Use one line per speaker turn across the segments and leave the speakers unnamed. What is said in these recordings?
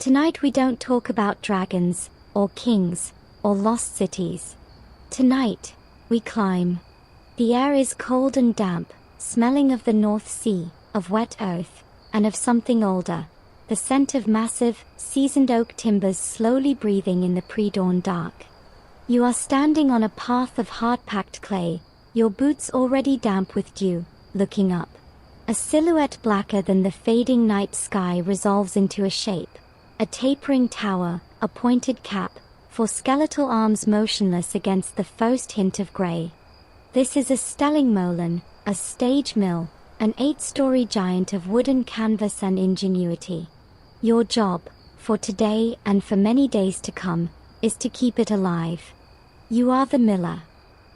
tonight we don't talk about dragons, or kings, or lost cities. Tonight, we climb. The air is cold and damp, smelling of the North Sea, of wet earth, and of something older, the scent of massive, seasoned oak timbers slowly breathing in the pre-dawn dark. You are standing on a path of hard-packed clay, your boots already damp with dew, looking up. A silhouette blacker than the fading night sky resolves into a shape, a tapering tower, a pointed cap, for skeletal arms motionless against the first hint of grey. This is a Stellingmolen, a stage mill, an 8-story giant of wooden canvas and ingenuity. Your job, for today and for many days to come, is to keep it alive. You are the miller.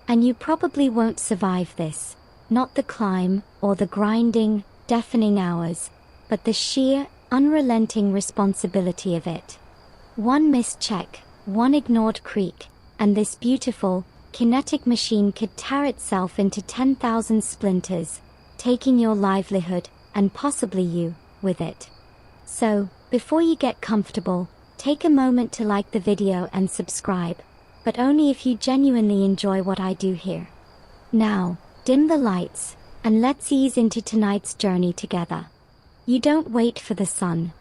And you probably won't survive this, not the climb, or the grinding, deafening hours, but the sheer, unrelenting responsibility of it. One missed check, one ignored creak, and this beautiful, kinetic machine could tear itself into 10,000 splinters, taking your livelihood, and possibly you, with it. So, before you get comfortable, take a moment to like the video and subscribe, but only if you genuinely enjoy what I do here. Now, dim the lights, and let's ease into tonight's journey together. You don't wait for the sun.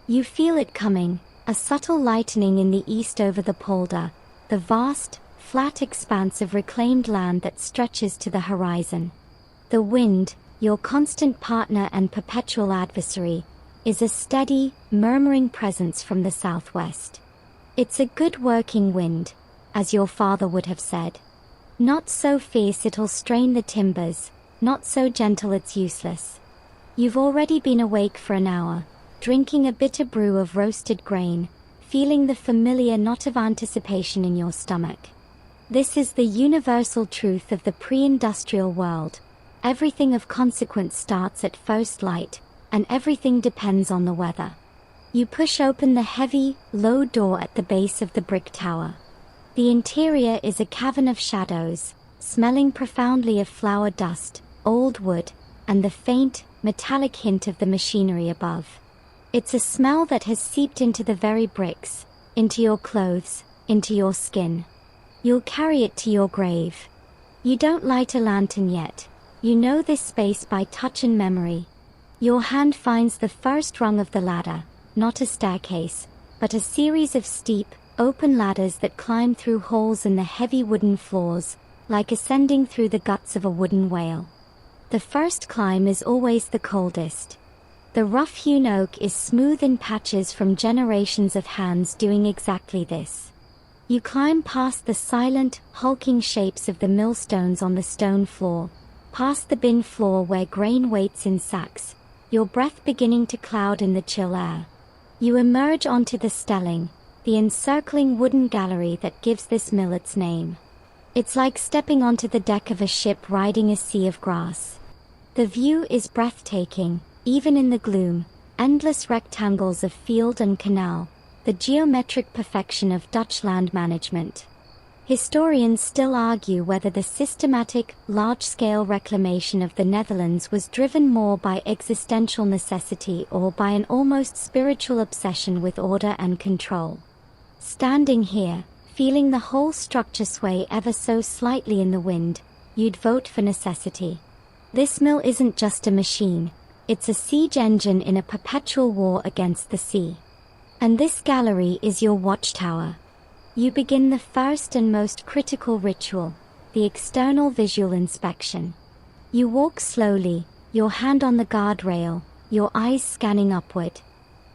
You feel it coming, a subtle lightening in the east over the polder, the vast, flat expanse of reclaimed land that stretches to the horizon. The wind, your constant partner and perpetual adversary, is a steady, murmuring presence from the southwest. It's a good working wind, as your father would have said. Not so fierce it'll strain the timbers, not so gentle it's useless. You've already been awake for an hour, drinking a bitter brew of roasted grain, feeling the familiar knot of anticipation in your stomach. This is the universal truth of the pre-industrial world. Everything of consequence starts at first light, and everything depends on the weather. You push open the heavy, low door at the base of the brick tower. The interior is a cavern of shadows, smelling profoundly of flour dust, old wood, and the faint, metallic hint of the machinery above. It's a smell that has seeped into the very bricks, into your clothes, into your skin. You'll carry it to your grave. You don't light a lantern yet. You know this space by touch and memory. Your hand finds the first rung of the ladder, not a staircase, but a series of steep, open ladders that climb through holes in the heavy wooden floors, like ascending through the guts of a wooden whale. The first climb is always the coldest. The rough-hewn oak is smooth in patches from generations of hands doing exactly this. You climb past the silent, hulking shapes of the millstones on the stone floor, past the bin floor where grain waits in sacks, your breath beginning to cloud in the chill air. You emerge onto the stelling, the encircling wooden gallery that gives this mill its name. It's like stepping onto the deck of a ship riding a sea of grass. The view is breathtaking, even in the gloom, endless rectangles of field and canal, the geometric perfection of Dutch land management. Historians still argue whether the systematic, large-scale reclamation of the Netherlands was driven more by existential necessity or by an almost spiritual obsession with order and control. Standing here, feeling the whole structure sway ever so slightly in the wind, you'd vote for necessity. This mill isn't just a machine, it's a siege engine in a perpetual war against the sea. And this gallery is your watchtower. You begin the first and most critical ritual, the external visual inspection. You walk slowly, your hand on the guardrail, your eyes scanning upward.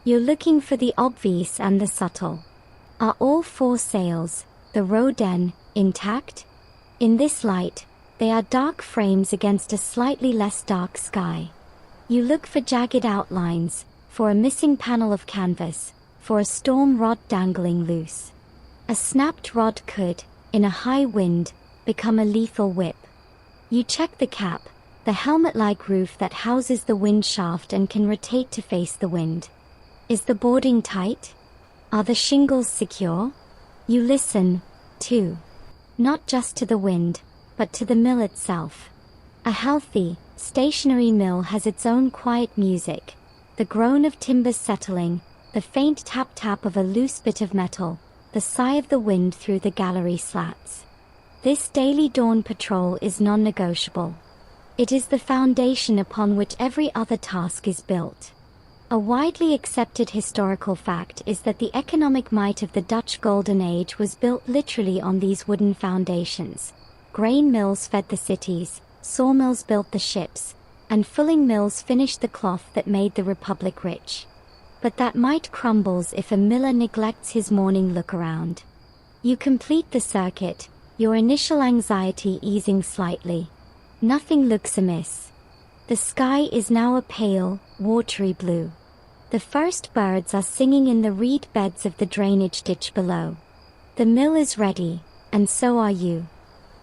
You're looking for the obvious and the subtle. Are all 4 sails, the roden, intact? In this light, they are dark frames against a slightly less dark sky. You look for jagged outlines, for a missing panel of canvas, for a storm rod dangling loose. A snapped rod could, in a high wind, become a lethal whip. You check the cap, the helmet-like roof that houses the wind shaft and can rotate to face the wind. Is the boarding tight? Are the shingles secure? You listen, too. Not just to the wind, but to the mill itself. A healthy, stationary mill has its own quiet music, the groan of timbers settling, the faint tap-tap of a loose bit of metal, the sigh of the wind through the gallery slats. This daily dawn patrol is non-negotiable. It is the foundation upon which every other task is built. A widely accepted historical fact is that the economic might of the Dutch Golden Age was built literally on these wooden foundations. Grain mills fed the cities, sawmills built the ships, and fulling mills finished the cloth that made the republic rich. But that might crumbles if a miller neglects his morning look around. You complete the circuit, your initial anxiety easing slightly. Nothing looks amiss. The sky is now a pale, watery blue. The first birds are singing in the reed beds of the drainage ditch below. The mill is ready, and so are you.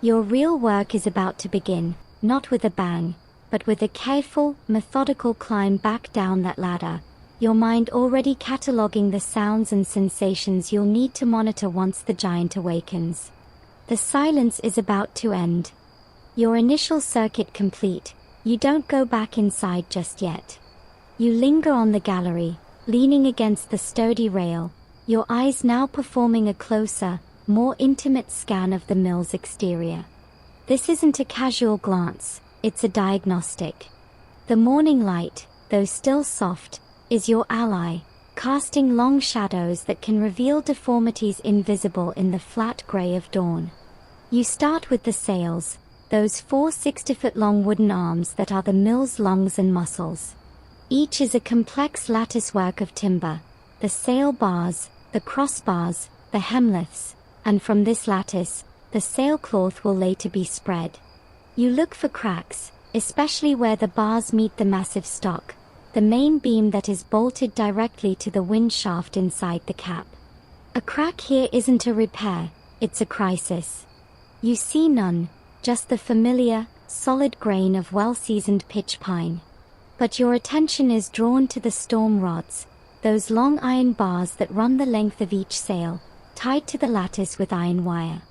Your real work is about to begin, not with a bang, but with a careful, methodical climb back down that ladder, your mind already cataloging the sounds and sensations you'll need to monitor once the giant awakens. The silence is about to end. Your initial circuit complete, you don't go back inside just yet. You linger on the gallery, leaning against the sturdy rail, your eyes now performing a closer, more intimate scan of the mill's exterior. This isn't a casual glance, it's a diagnostic. The morning light, though still soft, is your ally, casting long shadows that can reveal deformities invisible in the flat gray of dawn. You start with the sails, those 4 60-foot-long wooden arms that are the mill's lungs and muscles. Each is a complex latticework of timber, the sail bars, the crossbars, the hemliths, and from this lattice, the sailcloth will later be spread. You look for cracks, especially where the bars meet the massive stock, the main beam that is bolted directly to the wind shaft inside the cap. A crack here isn't a repair, it's a crisis. You see none, just the familiar, solid grain of well-seasoned pitch pine. But your attention is drawn to the storm rods, those long iron bars that run the length of each sail, tied to the lattice with iron wire.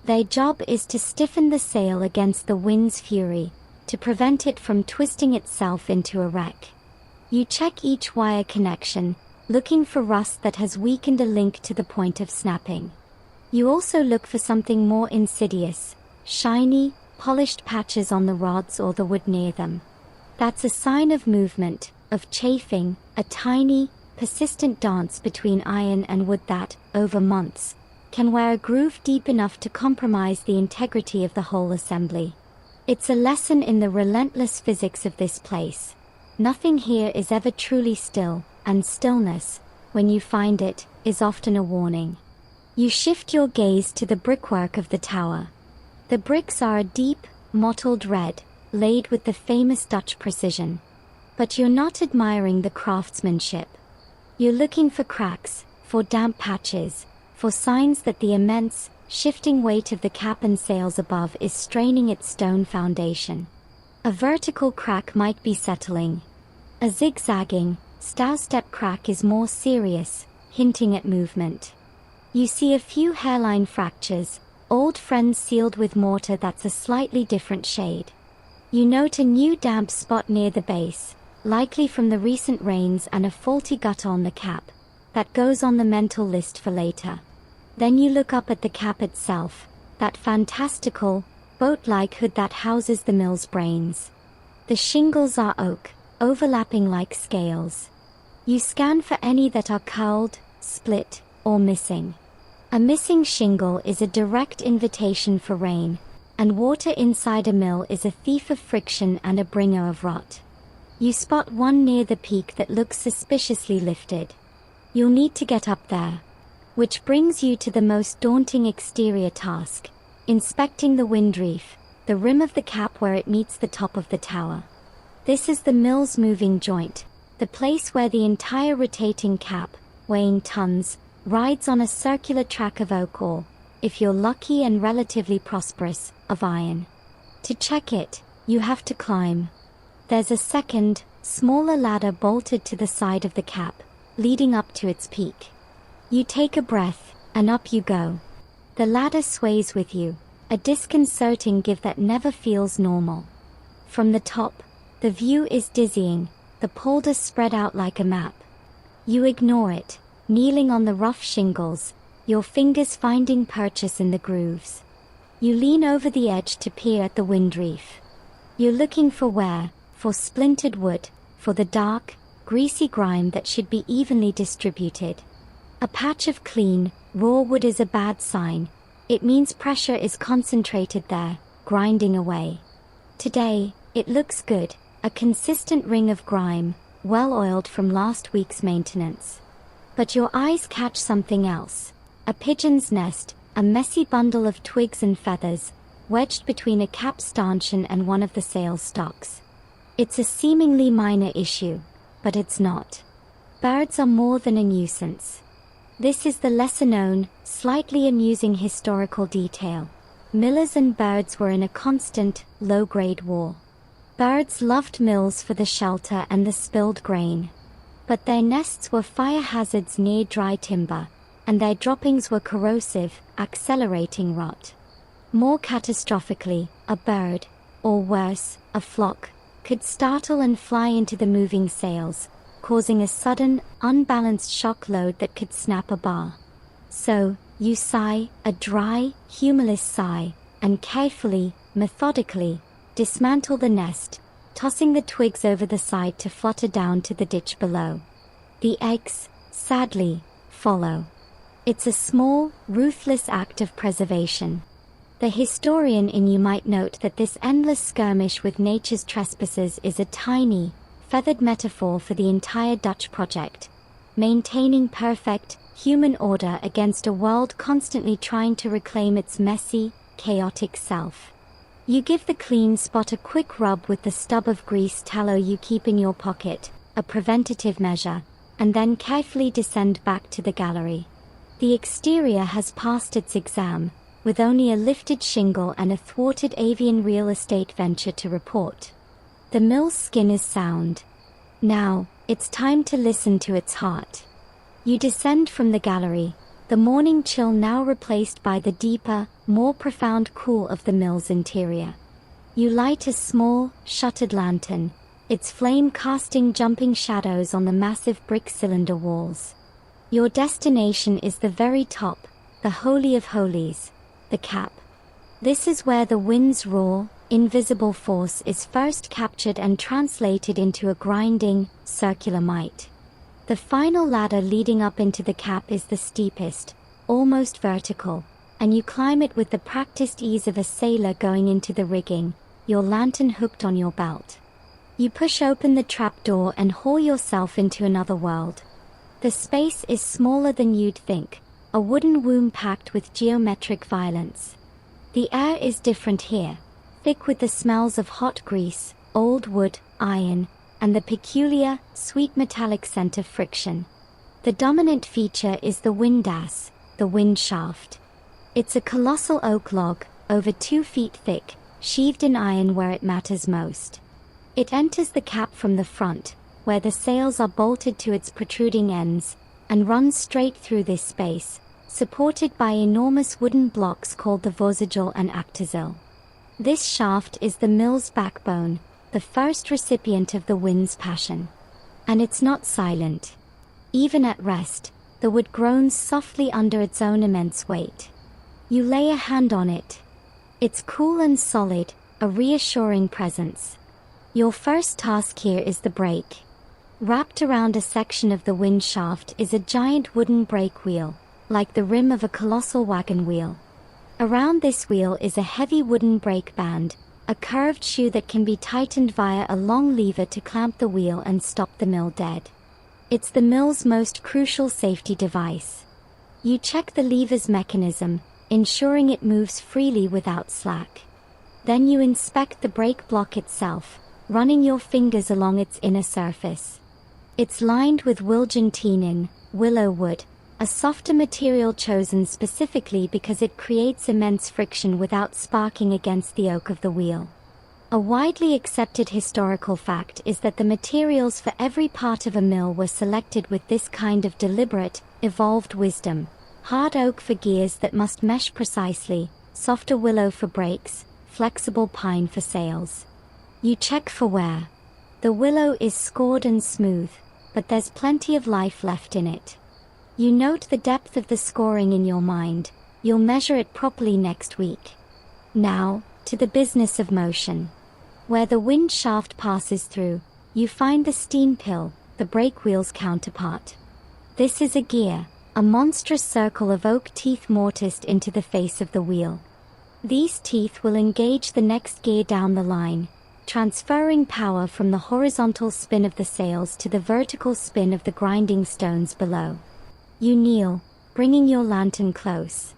Their job is to stiffen the sail against the wind's fury, to prevent it from twisting itself into a wreck. You check each wire connection, looking for rust that has weakened a link to the point of snapping. You also look for something more insidious, shiny, polished patches on the rods or the wood near them. That's a sign of movement, of chafing, a tiny, persistent dance between iron and wood that, over months, can wear a groove deep enough to compromise the integrity of the whole assembly. It's a lesson in the relentless physics of this place. Nothing here is ever truly still, and stillness, when you find it, is often a warning. You shift your gaze to the brickwork of the tower. The bricks are a deep, mottled red, laid with the famous Dutch precision. But you're not admiring the craftsmanship. You're looking for cracks, for damp patches, for signs that the immense, shifting weight of the cap and sails above is straining its stone foundation. A vertical crack might be settling. A zigzagging, step crack is more serious, hinting at movement. You see a few hairline fractures, old friends sealed with mortar that's a slightly different shade. You note a new damp spot near the base, likely from the recent rains, and a faulty gutter on the cap, that goes on the mental list for later. Then you look up at the cap itself, that fantastical, boat-like hood that houses the mill's brains. The shingles are oak, overlapping like scales. You scan for any that are curled, split, or missing. A missing shingle is a direct invitation for rain, and water inside a mill is a thief of friction and a bringer of rot. You spot one near the peak that looks suspiciously lifted. You'll need to get up there. Which brings you to the most daunting exterior task, inspecting the wind reef, the rim of the cap where it meets the top of the tower. This is the mill's moving joint, the place where the entire rotating cap, weighing tons, rides on a circular track of oak or, if you're lucky and relatively prosperous, of iron. To check it, you have to climb. There's a second, smaller ladder bolted to the side of the cap, leading up to its peak. You take a breath, and up you go. The ladder sways with you, a disconcerting give that never feels normal. From the top, the view is dizzying, the polder spread out like a map. You ignore it, kneeling on the rough shingles, your fingers finding purchase in the grooves. You lean over the edge to peer at the wind reef. You're looking for wear, for splintered wood, for the dark, greasy grime that should be evenly distributed. A patch of clean, raw wood is a bad sign. It means pressure is concentrated there, grinding away. Today, it looks good, a consistent ring of grime, well oiled from last week's maintenance. But your eyes catch something else. A pigeon's nest, a messy bundle of twigs and feathers, wedged between a cap stanchion and one of the sail stocks. It's a seemingly minor issue, but it's not. Birds are more than a nuisance. This is the lesser-known, slightly amusing historical detail. Millers and birds were in a constant, low-grade war. Birds loved mills for the shelter and the spilled grain. But their nests were fire hazards near dry timber, and their droppings were corrosive, accelerating rot. More catastrophically, a bird, or worse, a flock, could startle and fly into the moving sails, causing a sudden, unbalanced shock load that could snap a bar. So, you sigh, a dry, humorless sigh, and carefully, methodically, dismantle the nest, tossing the twigs over the side to flutter down to the ditch below. The eggs, sadly, follow. It's a small, ruthless act of preservation. The historian in you might note that this endless skirmish with nature's trespassers is a tiny, feathered metaphor for the entire Dutch project, maintaining perfect, human order against a world constantly trying to reclaim its messy, chaotic self. You give the clean spot a quick rub with the stub of grease tallow you keep in your pocket, a preventative measure, and then carefully descend back to the gallery. The exterior has passed its exam, with only a lifted shingle and a thwarted avian real estate venture to report. The mill's skin is sound. Now, it's time to listen to its heart. You descend from the gallery, the morning chill now replaced by the deeper, more profound cool of the mill's interior. You light a small, shuttered lantern, its flame casting jumping shadows on the massive brick cylinder walls. Your destination is the very top, the holy of holies, the cap. This is where the wind's raw, invisible force is first captured and translated into a grinding, circular might. The final ladder leading up into the cap is the steepest, almost vertical, and you climb it with the practiced ease of a sailor going into the rigging, your lantern hooked on your belt. You push open the trapdoor and haul yourself into another world. The space is smaller than you'd think, a wooden womb packed with geometric violence. The air is different here, thick with the smells of hot grease, old wood, iron, and the peculiar, sweet metallic scent of friction. The dominant feature is the windlass, the wind shaft. It's a colossal oak log, over 2 feet thick, sheathed in iron where it matters most. It enters the cap from the front, where the sails are bolted to its protruding ends, and runs straight through this space, supported by enormous wooden blocks called the vozigel and actazil. This shaft is the mill's backbone, the first recipient of the wind's passion. And it's not silent. Even at rest, the wood groans softly under its own immense weight. You lay a hand on it. It's cool and solid, a reassuring presence. Your first task here is the brake. Wrapped around a section of the wind shaft is a giant wooden brake wheel, like the rim of a colossal wagon wheel. Around this wheel is a heavy wooden brake band, a curved shoe that can be tightened via a long lever to clamp the wheel and stop the mill dead. It's the mill's most crucial safety device. You check the lever's mechanism, ensuring it moves freely without slack. Then you inspect the brake block itself, running your fingers along its inner surface. It's lined with Wilgentinin, willow wood, a softer material chosen specifically because it creates immense friction without sparking against the oak of the wheel. A widely accepted historical fact is that the materials for every part of a mill were selected with this kind of deliberate, evolved wisdom. Hard oak for gears that must mesh precisely, softer willow for brakes, flexible pine for sails. You check for wear. The willow is scored and smooth. but there's plenty of life left in it. You note the depth of the scoring in your mind. You'll measure it properly next week. Now, to the business of motion. Where the wind shaft passes through, you find the steam pill, the brake wheel's counterpart. This is a gear, a monstrous circle of oak teeth mortised into the face of the wheel. These teeth will engage the next gear down the line, transferring power from the horizontal spin of the sails to the vertical spin of the grinding stones below. You kneel, bringing your lantern close.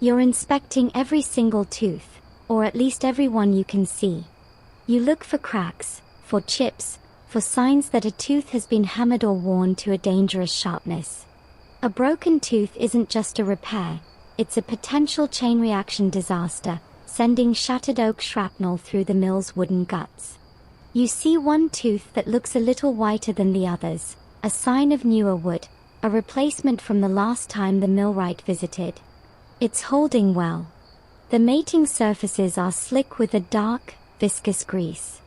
You're inspecting every single tooth, or at least every one you can see. You look for cracks, for chips, for signs that a tooth has been hammered or worn to a dangerous sharpness. A broken tooth isn't just a repair, it's a potential chain reaction disaster, sending shattered oak shrapnel through the mill's wooden guts. You see one tooth that looks a little whiter than the others, a sign of newer wood, a replacement from the last time the millwright visited. It's holding well. The mating surfaces are slick with a dark, viscous grease.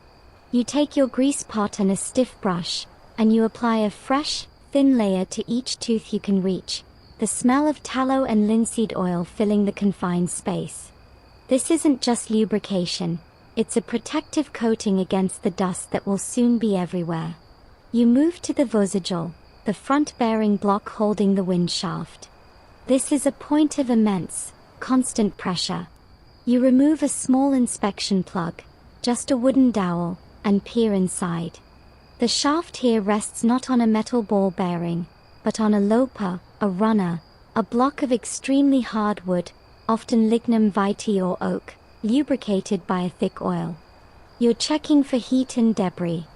You take your grease pot and a stiff brush, and you apply a fresh, thin layer to each tooth you can reach, the smell of tallow and linseed oil filling the confined space. This isn't just lubrication, it's a protective coating against the dust that will soon be everywhere. You move to the vosagel, the front-bearing block holding the wind shaft. This is a point of immense, constant pressure. You remove a small inspection plug, just a wooden dowel, and peer inside. The shaft here rests not on a metal ball bearing, but on a loper, a runner, a block of extremely hard wood, often lignum vitae or oak, lubricated by a thick oil. You're checking for heat and debris.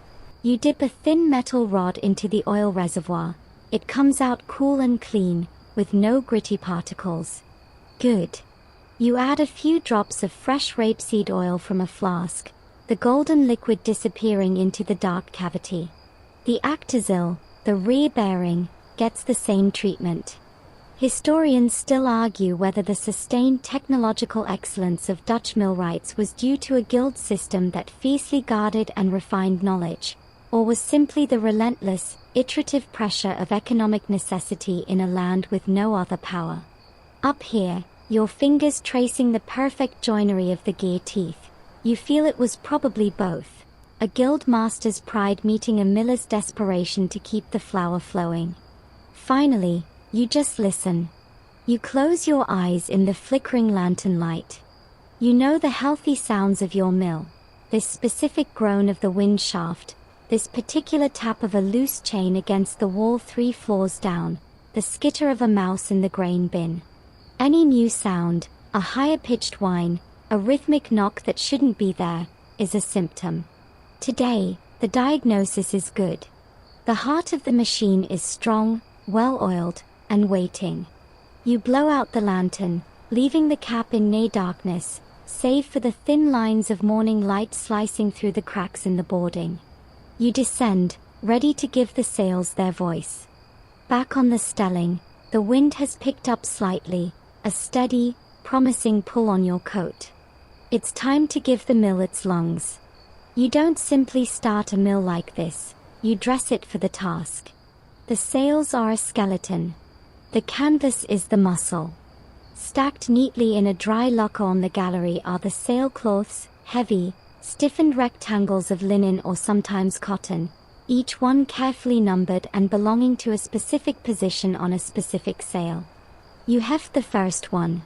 You dip a thin metal rod into the oil reservoir. It comes out cool and clean, with no gritty particles. Good. You add a few drops of fresh rapeseed oil from a flask, the golden liquid disappearing into the dark cavity. The actazil, the rear bearing, gets the same treatment. Historians still argue whether the sustained technological excellence of Dutch millwrights was due to a guild system that fiercely guarded and refined knowledge, or was simply the relentless, iterative pressure of economic necessity in a land with no other power. Up here, your fingers tracing the perfect joinery of the gear teeth, you feel it was probably both, a guild master's pride meeting a miller's desperation to keep the flour flowing. Finally, you just listen. You close your eyes in the flickering lantern light. You know the healthy sounds of your mill, this specific groan of the wind shaft, this particular tap of a loose chain against the wall 3 floors down, the skitter of a mouse in the grain bin. Any new sound, a higher-pitched whine, a rhythmic knock that shouldn't be there, is a symptom. Today, the diagnosis is good. The heart of the machine is strong, well-oiled, and waiting. You blow out the lantern, leaving the cap in near darkness, save for the thin lines of morning light slicing through the cracks in the boarding. You descend, ready to give the sails their voice. Back on the stelling, the wind has picked up slightly, a steady, promising pull on your coat. It's time to give the mill its lungs. You don't simply start a mill like this, you dress it for the task. The sails are a skeleton. The canvas is the muscle. Stacked neatly in a dry locker on the gallery are the sailcloths, heavy, stiffened rectangles of linen or sometimes cotton, each one carefully numbered and belonging to a specific position on a specific sail. You heft the first one.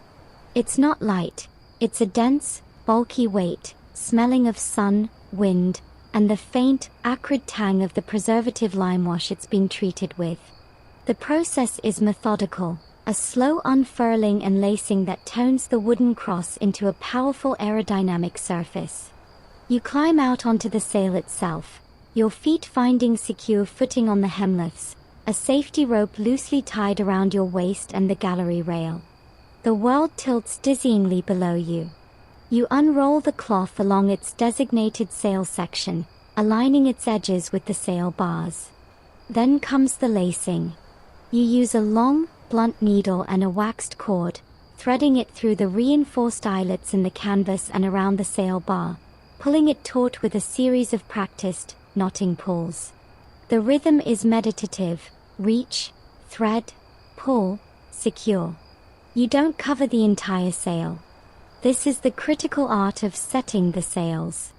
It's not light, it's a dense, bulky weight, smelling of sun, wind, and the faint, acrid tang of the preservative lime wash it's been treated with. The process is methodical, a slow unfurling and lacing that tones the wooden cross into a powerful aerodynamic surface. You climb out onto the sail itself, your feet finding secure footing on the hemlifts, a safety rope loosely tied around your waist and the gallery rail. The world tilts dizzyingly below you. You unroll the cloth along its designated sail section, aligning its edges with the sail bars. Then comes the lacing. You use a long, blunt needle and a waxed cord, threading it through the reinforced eyelets in the canvas and around the sail bar, pulling it taut with a series of practiced, knotting pulls. The rhythm is meditative: reach, thread, pull, secure. You don't cover the entire sail. This is the critical art of setting the sails.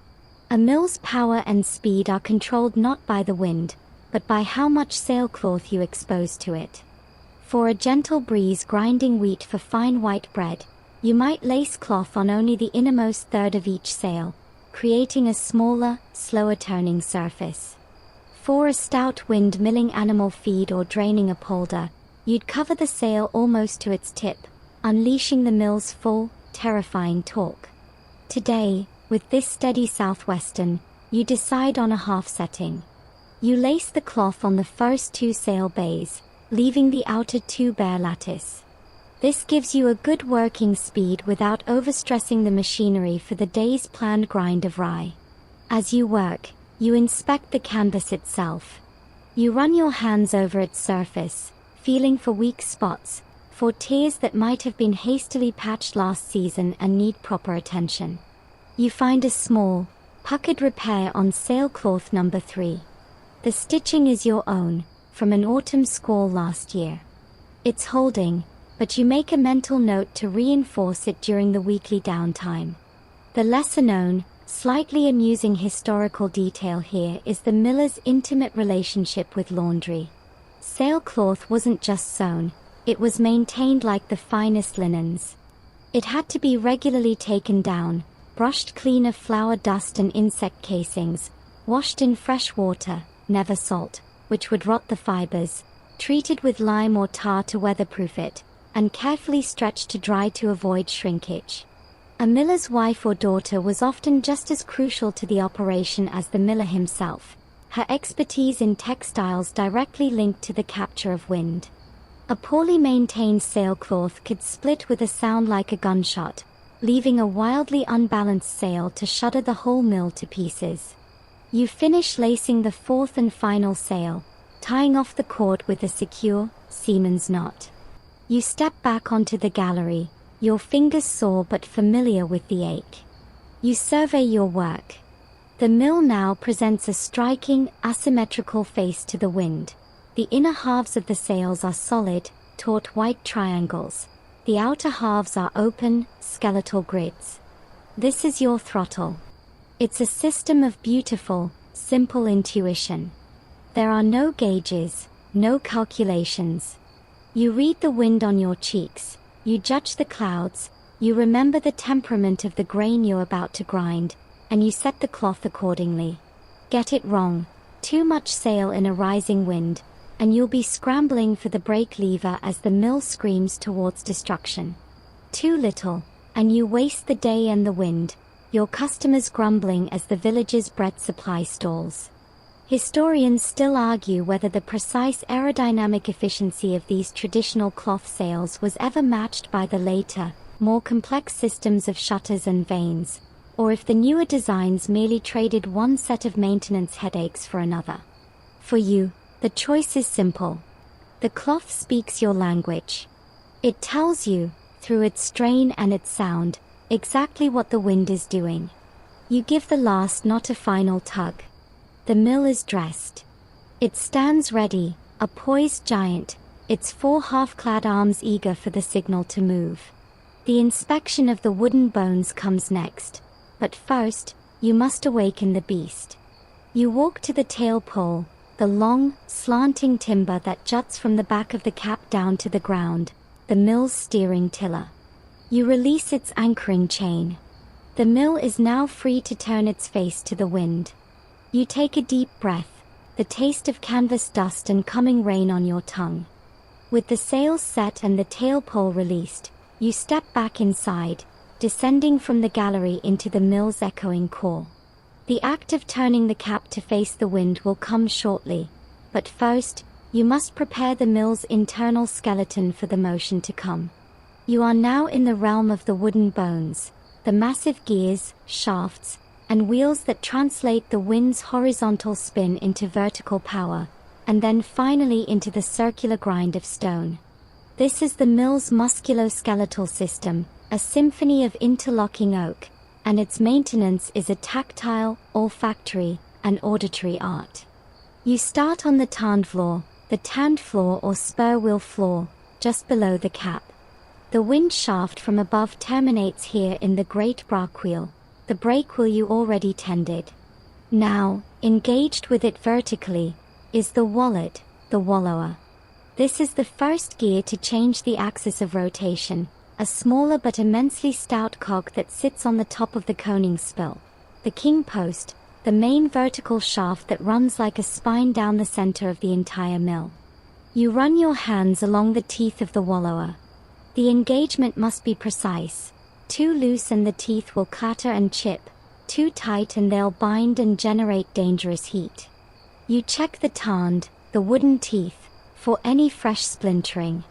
A mill's power and speed are controlled not by the wind, but by how much sailcloth you expose to it. For a gentle breeze grinding wheat for fine white bread, you might lace cloth on only the innermost third of each sail, creating a smaller, slower turning surface. For a stout wind milling animal feed or draining a polder, you'd cover the sail almost to its tip, unleashing the mill's full, terrifying torque. Today, with this steady southwestern, you decide on a half setting. You lace the cloth on the first 2 sail bays, leaving the outer 2 bare lattice. This gives you a good working speed without overstressing the machinery for the day's planned grind of rye. As you work, you inspect the canvas itself. You run your hands over its surface, feeling for weak spots, for tears that might have been hastily patched last season and need proper attention. You find a small, puckered repair on sailcloth number 3. The stitching is your own, from an autumn squall last year. It's holding, but you make a mental note to reinforce it during the weekly downtime. The lesser-known, slightly amusing historical detail here is the miller's intimate relationship with laundry. Sailcloth wasn't just sewn, it was maintained like the finest linens. It had to be regularly taken down, brushed clean of flour dust and insect casings, washed in fresh water, never salt, which would rot the fibers, treated with lime or tar to weatherproof it, and carefully stretched to dry to avoid shrinkage. A miller's wife or daughter was often just as crucial to the operation as the miller himself, her expertise in textiles directly linked to the capture of wind. A poorly maintained sailcloth could split with a sound like a gunshot, leaving a wildly unbalanced sail to shudder the whole mill to pieces. You finish lacing the 4th and final sail, tying off the cord with a secure, seaman's knot. You step back onto the gallery, your fingers sore but familiar with the ache. You survey your work. The mill now presents a striking, asymmetrical face to the wind. The inner halves of the sails are solid, taut white triangles. The outer halves are open, skeletal grids. This is your throttle. It's a system of beautiful, simple intuition. There are no gauges, no calculations. You read the wind on your cheeks, you judge the clouds, you remember the temperament of the grain you're about to grind, and you set the cloth accordingly. Get it wrong, too much sail in a rising wind, and you'll be scrambling for the brake lever as the mill screams towards destruction. Too little, and you waste the day and the wind, your customers grumbling as the village's bread supply stalls. Historians still argue whether the precise aerodynamic efficiency of these traditional cloth sails was ever matched by the later, more complex systems of shutters and vanes, or if the newer designs merely traded one set of maintenance headaches for another. For you, the choice is simple. The cloth speaks your language. It tells you, through its strain and its sound, exactly what the wind is doing. You give the last, not a final tug. The mill is dressed. It stands ready, a poised giant, its 4 half-clad arms eager for the signal to move. The inspection of the wooden bones comes next, but first, you must awaken the beast. You walk to the tail pole, the long, slanting timber that juts from the back of the cap down to the ground, the mill's steering tiller. You release its anchoring chain. The mill is now free to turn its face to the wind. You take a deep breath, the taste of canvas dust and coming rain on your tongue. With the sails set and the tail pole released, you step back inside, descending from the gallery into the mill's echoing core. The act of turning the cap to face the wind will come shortly, but first, you must prepare the mill's internal skeleton for the motion to come. You are now in the realm of the wooden bones, the massive gears, shafts, and wheels that translate the wind's horizontal spin into vertical power, and then finally into the circular grind of stone. This is the mill's musculoskeletal system, a symphony of interlocking oak, and its maintenance is a tactile, olfactory, and auditory art. You start on the tanned floor or spur wheel floor, just below the cap. The wind shaft from above terminates here in the great brake wheel, the brake wheel you already tended. Now, engaged with it vertically, is the wallet, the wallower. This is the first gear to change the axis of rotation, a smaller but immensely stout cog that sits on the top of the coningspill. The king post, the main vertical shaft that runs like a spine down the center of the entire mill. You run your hands along the teeth of the wallower. The engagement must be precise. Too loose and the teeth will clatter and chip, too tight and they'll bind and generate dangerous heat. You check the tanned, the wooden teeth, for any fresh splintering.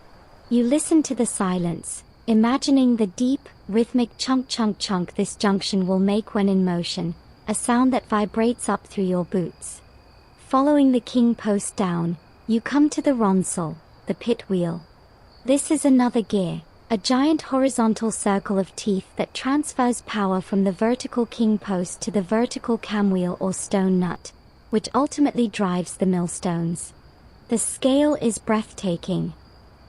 You listen to the silence, imagining the deep, rhythmic chunk chunk chunk this junction will make when in motion, a sound that vibrates up through your boots. Following the king post down, you come to the ronsel, the pit wheel. This is another gear, a giant horizontal circle of teeth that transfers power from the vertical king post to the vertical cam wheel or stone nut, which ultimately drives the millstones. The scale is breathtaking.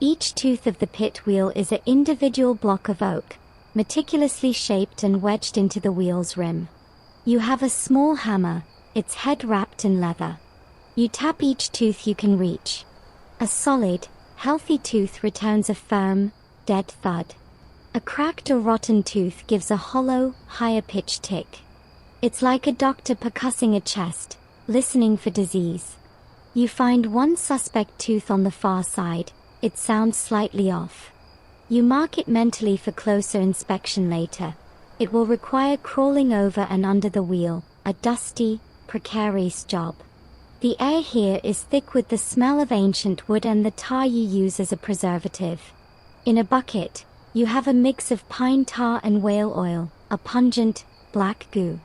Each tooth of the pit wheel is an individual block of oak, meticulously shaped and wedged into the wheel's rim. You have a small hammer, its head wrapped in leather. You tap each tooth you can reach. A solid, healthy tooth returns a firm, dead thud. A cracked or rotten tooth gives a hollow, higher-pitched tick. It's like a doctor percussing a chest, listening for disease. You find one suspect tooth on the far side. It sounds slightly off. You mark it mentally for closer inspection later. It will require crawling over and under the wheel, a dusty, precarious job. The air here is thick with the smell of ancient wood and the tar you use as a preservative. In a bucket, you have a mix of pine tar and whale oil, a pungent, black goo.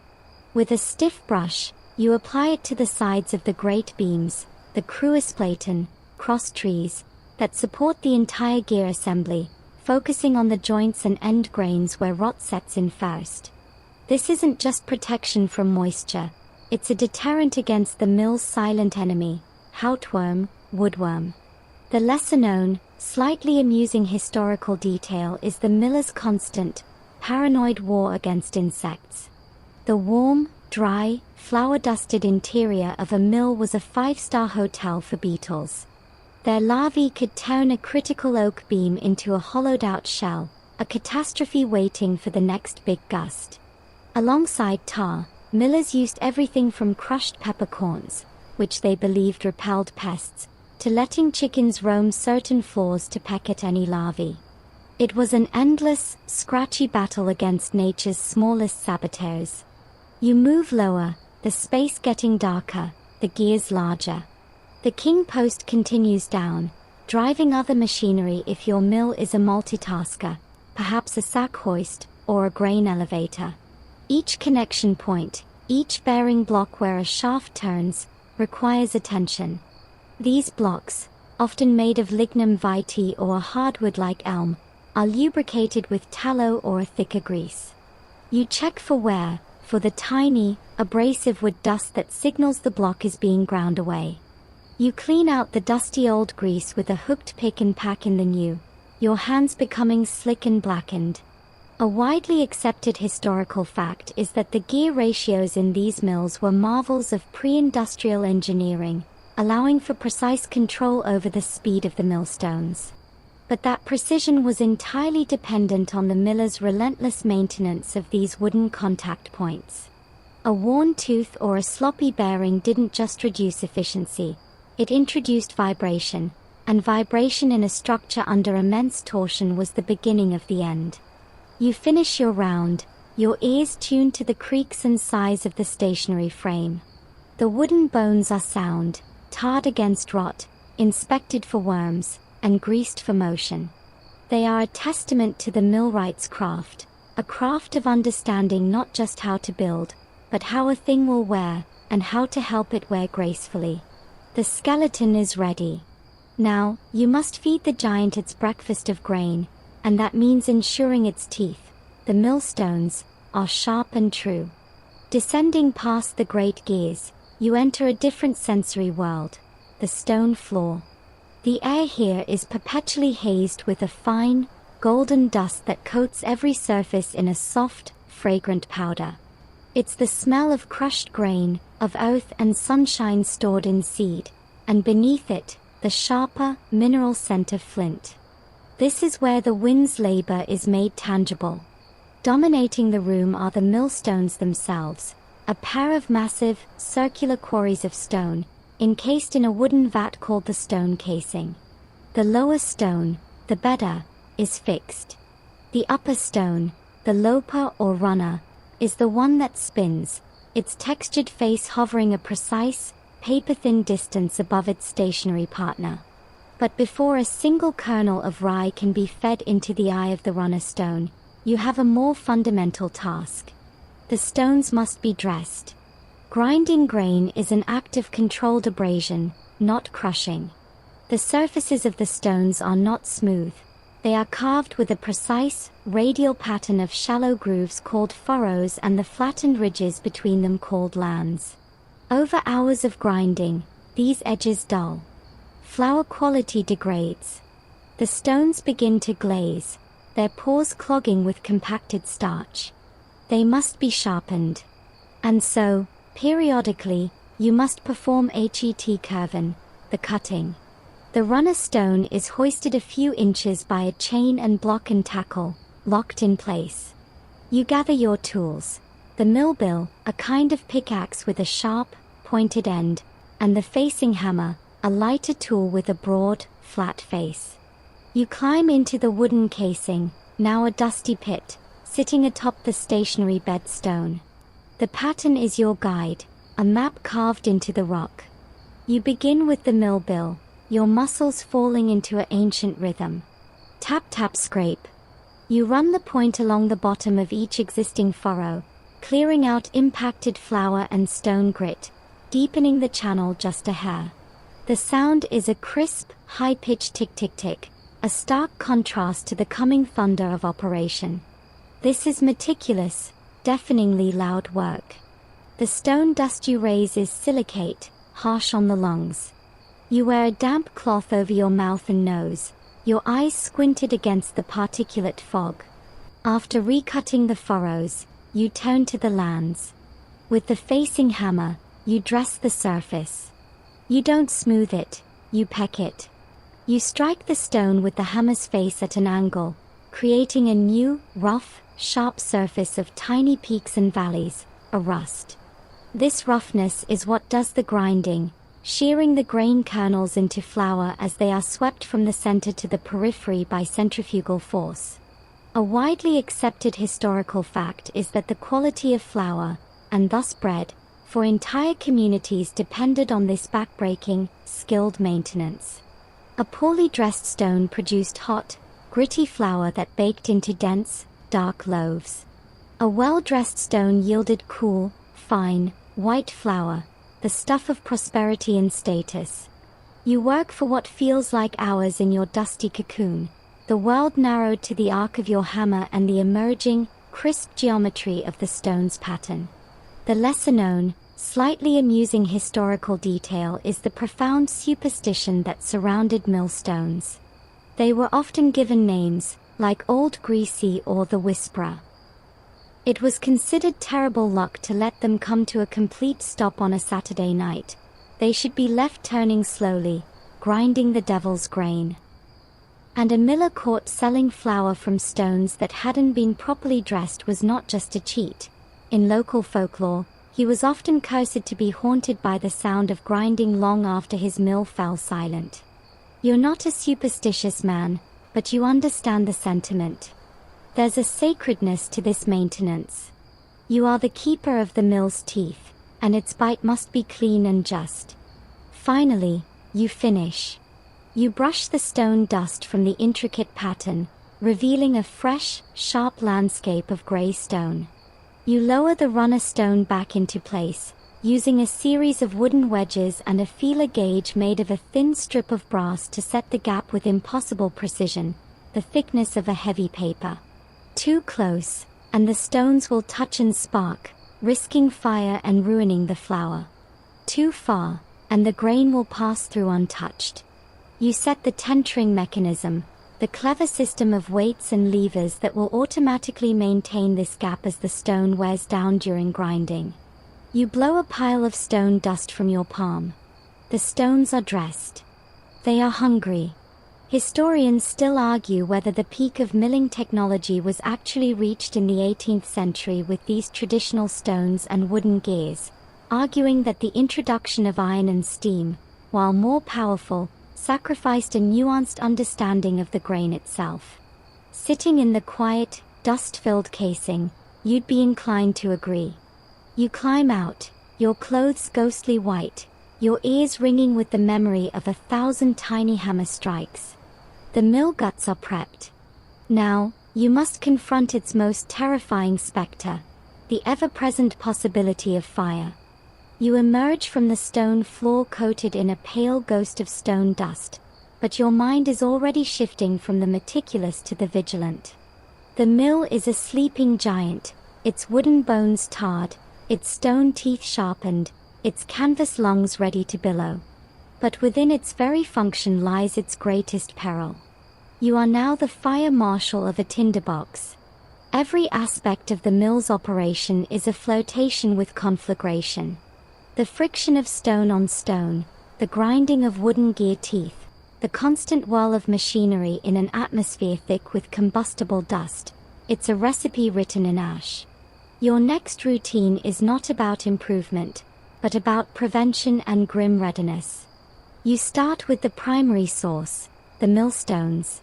With a stiff brush, you apply it to the sides of the great beams, the cruisplaten, cross trees, that support the entire gear assembly, focusing on the joints and end grains where rot sets in first. This isn't just protection from moisture, it's a deterrent against the mill's silent enemy, houtworm, woodworm. The lesser-known, slightly amusing historical detail is the miller's constant, paranoid war against insects. The warm, dry, flour-dusted interior of a mill was a five-star hotel for beetles. Their larvae could turn a critical oak beam into a hollowed-out shell, a catastrophe waiting for the next big gust. Alongside tar, millers used everything from crushed peppercorns, which they believed repelled pests, to letting chickens roam certain floors to peck at any larvae. It was an endless, scratchy battle against nature's smallest saboteurs. You move lower, the space getting darker, the gears larger. The king post continues down, driving other machinery if your mill is a multitasker, perhaps a sack hoist or a grain elevator. Each connection point, each bearing block where a shaft turns, requires attention. These blocks, often made of lignum vitae or a hardwood like elm, are lubricated with tallow or a thicker grease. You check for wear, for the tiny, abrasive wood dust that signals the block is being ground away. You clean out the dusty old grease with a hooked pick and pack in the new, your hands becoming slick and blackened. A widely accepted historical fact is that the gear ratios in these mills were marvels of pre-industrial engineering, allowing for precise control over the speed of the millstones. But that precision was entirely dependent on the miller's relentless maintenance of these wooden contact points. A worn tooth or a sloppy bearing didn't just reduce efficiency, it introduced vibration, and vibration in a structure under immense torsion was the beginning of the end. You finish your round, your ears tuned to the creaks and sighs of the stationary frame. The wooden bones are sound, tarred against rot, inspected for worms, and greased for motion. They are a testament to the millwright's craft, a craft of understanding not just how to build, but how a thing will wear, and how to help it wear gracefully. The skeleton is ready. Now, you must feed the giant its breakfast of grain, and that means ensuring its teeth, the millstones, are sharp and true. Descending past the great gears, you enter a different sensory world, the stone floor. The air here is perpetually hazed with a fine, golden dust that coats every surface in a soft, fragrant powder. It's the smell of crushed grain, of earth and sunshine stored in seed, and beneath it, the sharper, mineral scent of flint. This is where the wind's labor is made tangible. Dominating the room are the millstones themselves, a pair of massive, circular quarries of stone, encased in a wooden vat called the stone casing. The lower stone, the bedder, is fixed. The upper stone, the loper or runner, is the one that spins, its textured face hovering a precise, paper-thin distance above its stationary partner. But before a single kernel of rye can be fed into the eye of the runner stone, you have a more fundamental task. The stones must be dressed. Grinding grain is an act of controlled abrasion, not crushing. The surfaces of the stones are not smooth. They are carved with a precise, radial pattern of shallow grooves called furrows and the flattened ridges between them called lands. Over hours of grinding, these edges dull. Flour quality degrades. The stones begin to glaze, their pores clogging with compacted starch. They must be sharpened. And so, periodically, you must perform het curven, the cutting. The runner stone is hoisted a few inches by a chain and block and tackle, locked in place. You gather your tools, the mill bill, a kind of pickaxe with a sharp, pointed end, and the facing hammer, a lighter tool with a broad, flat face. You climb into the wooden casing, now a dusty pit, sitting atop the stationary bed stone. The pattern is your guide, a map carved into the rock. You begin with the mill bill, your muscles falling into an ancient rhythm. Tap tap scrape. You run the point along the bottom of each existing furrow, clearing out impacted flour and stone grit, deepening the channel just a hair. The sound is a crisp, high-pitched tick-tick-tick, a stark contrast to the coming thunder of operation. This is meticulous, deafeningly loud work. The stone dust you raise is silicate, harsh on the lungs. You wear a damp cloth over your mouth and nose, your eyes squinted against the particulate fog. After recutting the furrows, you turn to the lands. With the facing hammer, you dress the surface. You don't smooth it, you peck it. You strike the stone with the hammer's face at an angle, creating a new, rough, sharp surface of tiny peaks and valleys, a rust. This roughness is what does the grinding, shearing the grain kernels into flour as they are swept from the center to the periphery by centrifugal force. A widely accepted historical fact is that the quality of flour, and thus bread, for entire communities depended on this backbreaking, skilled maintenance. A poorly dressed stone produced hot, gritty flour that baked into dense, dark loaves. A well-dressed stone yielded cool, fine, white flour, the stuff of prosperity and status. You work for what feels like hours in your dusty cocoon, the world narrowed to the arc of your hammer and the emerging, crisp geometry of the stone's pattern. The lesser-known, slightly amusing historical detail is the profound superstition that surrounded millstones. They were often given names, like Old Greasy or the Whisperer. It was considered terrible luck to let them come to a complete stop on a Saturday night. They should be left turning slowly, grinding the devil's grain. And a miller caught selling flour from stones that hadn't been properly dressed was not just a cheat. In local folklore, he was often cursed to be haunted by the sound of grinding long after his mill fell silent. You're not a superstitious man, but you understand the sentiment. There's a sacredness to this maintenance. You are the keeper of the mill's teeth, and its bite must be clean and just. Finally, you finish. You brush the stone dust from the intricate pattern, revealing a fresh, sharp landscape of gray stone. You lower the runner stone back into place, using a series of wooden wedges and a feeler gauge made of a thin strip of brass to set the gap with impossible precision, the thickness of a heavy paper. Too close, and the stones will touch and spark, risking fire and ruining the flour. too far, and the grain will pass through untouched. You set the tentering mechanism, the clever system of weights and levers that will automatically maintain this gap as the stone wears down during grinding. You blow a pile of stone dust from your palm. The stones are dressed. They are hungry. Historians still argue whether the peak of milling technology was actually reached in the 18th century with these traditional stones and wooden gears, arguing that the introduction of iron and steam, while more powerful, sacrificed a nuanced understanding of the grain itself. Sitting in the quiet, dust-filled casing, you'd be inclined to agree. You climb out, your clothes ghostly white, your ears ringing with the memory of 1,000 tiny hammer strikes. The mill guts are prepped. Now, you must confront its most terrifying specter, the ever-present possibility of fire. You emerge from the stone floor coated in a pale ghost of stone dust, but your mind is already shifting from the meticulous to the vigilant. The mill is a sleeping giant, its wooden bones tarred, its stone teeth sharpened, its canvas lungs ready to billow. But within its very function lies its greatest peril. You are now the fire marshal of a tinderbox. Every aspect of the mill's operation is a flirtation with conflagration. The friction of stone on stone, the grinding of wooden gear teeth, the constant whirl of machinery in an atmosphere thick with combustible dust, it's a recipe written in ash. Your next routine is not about improvement, but about prevention and grim readiness. You start with the primary source, the millstones.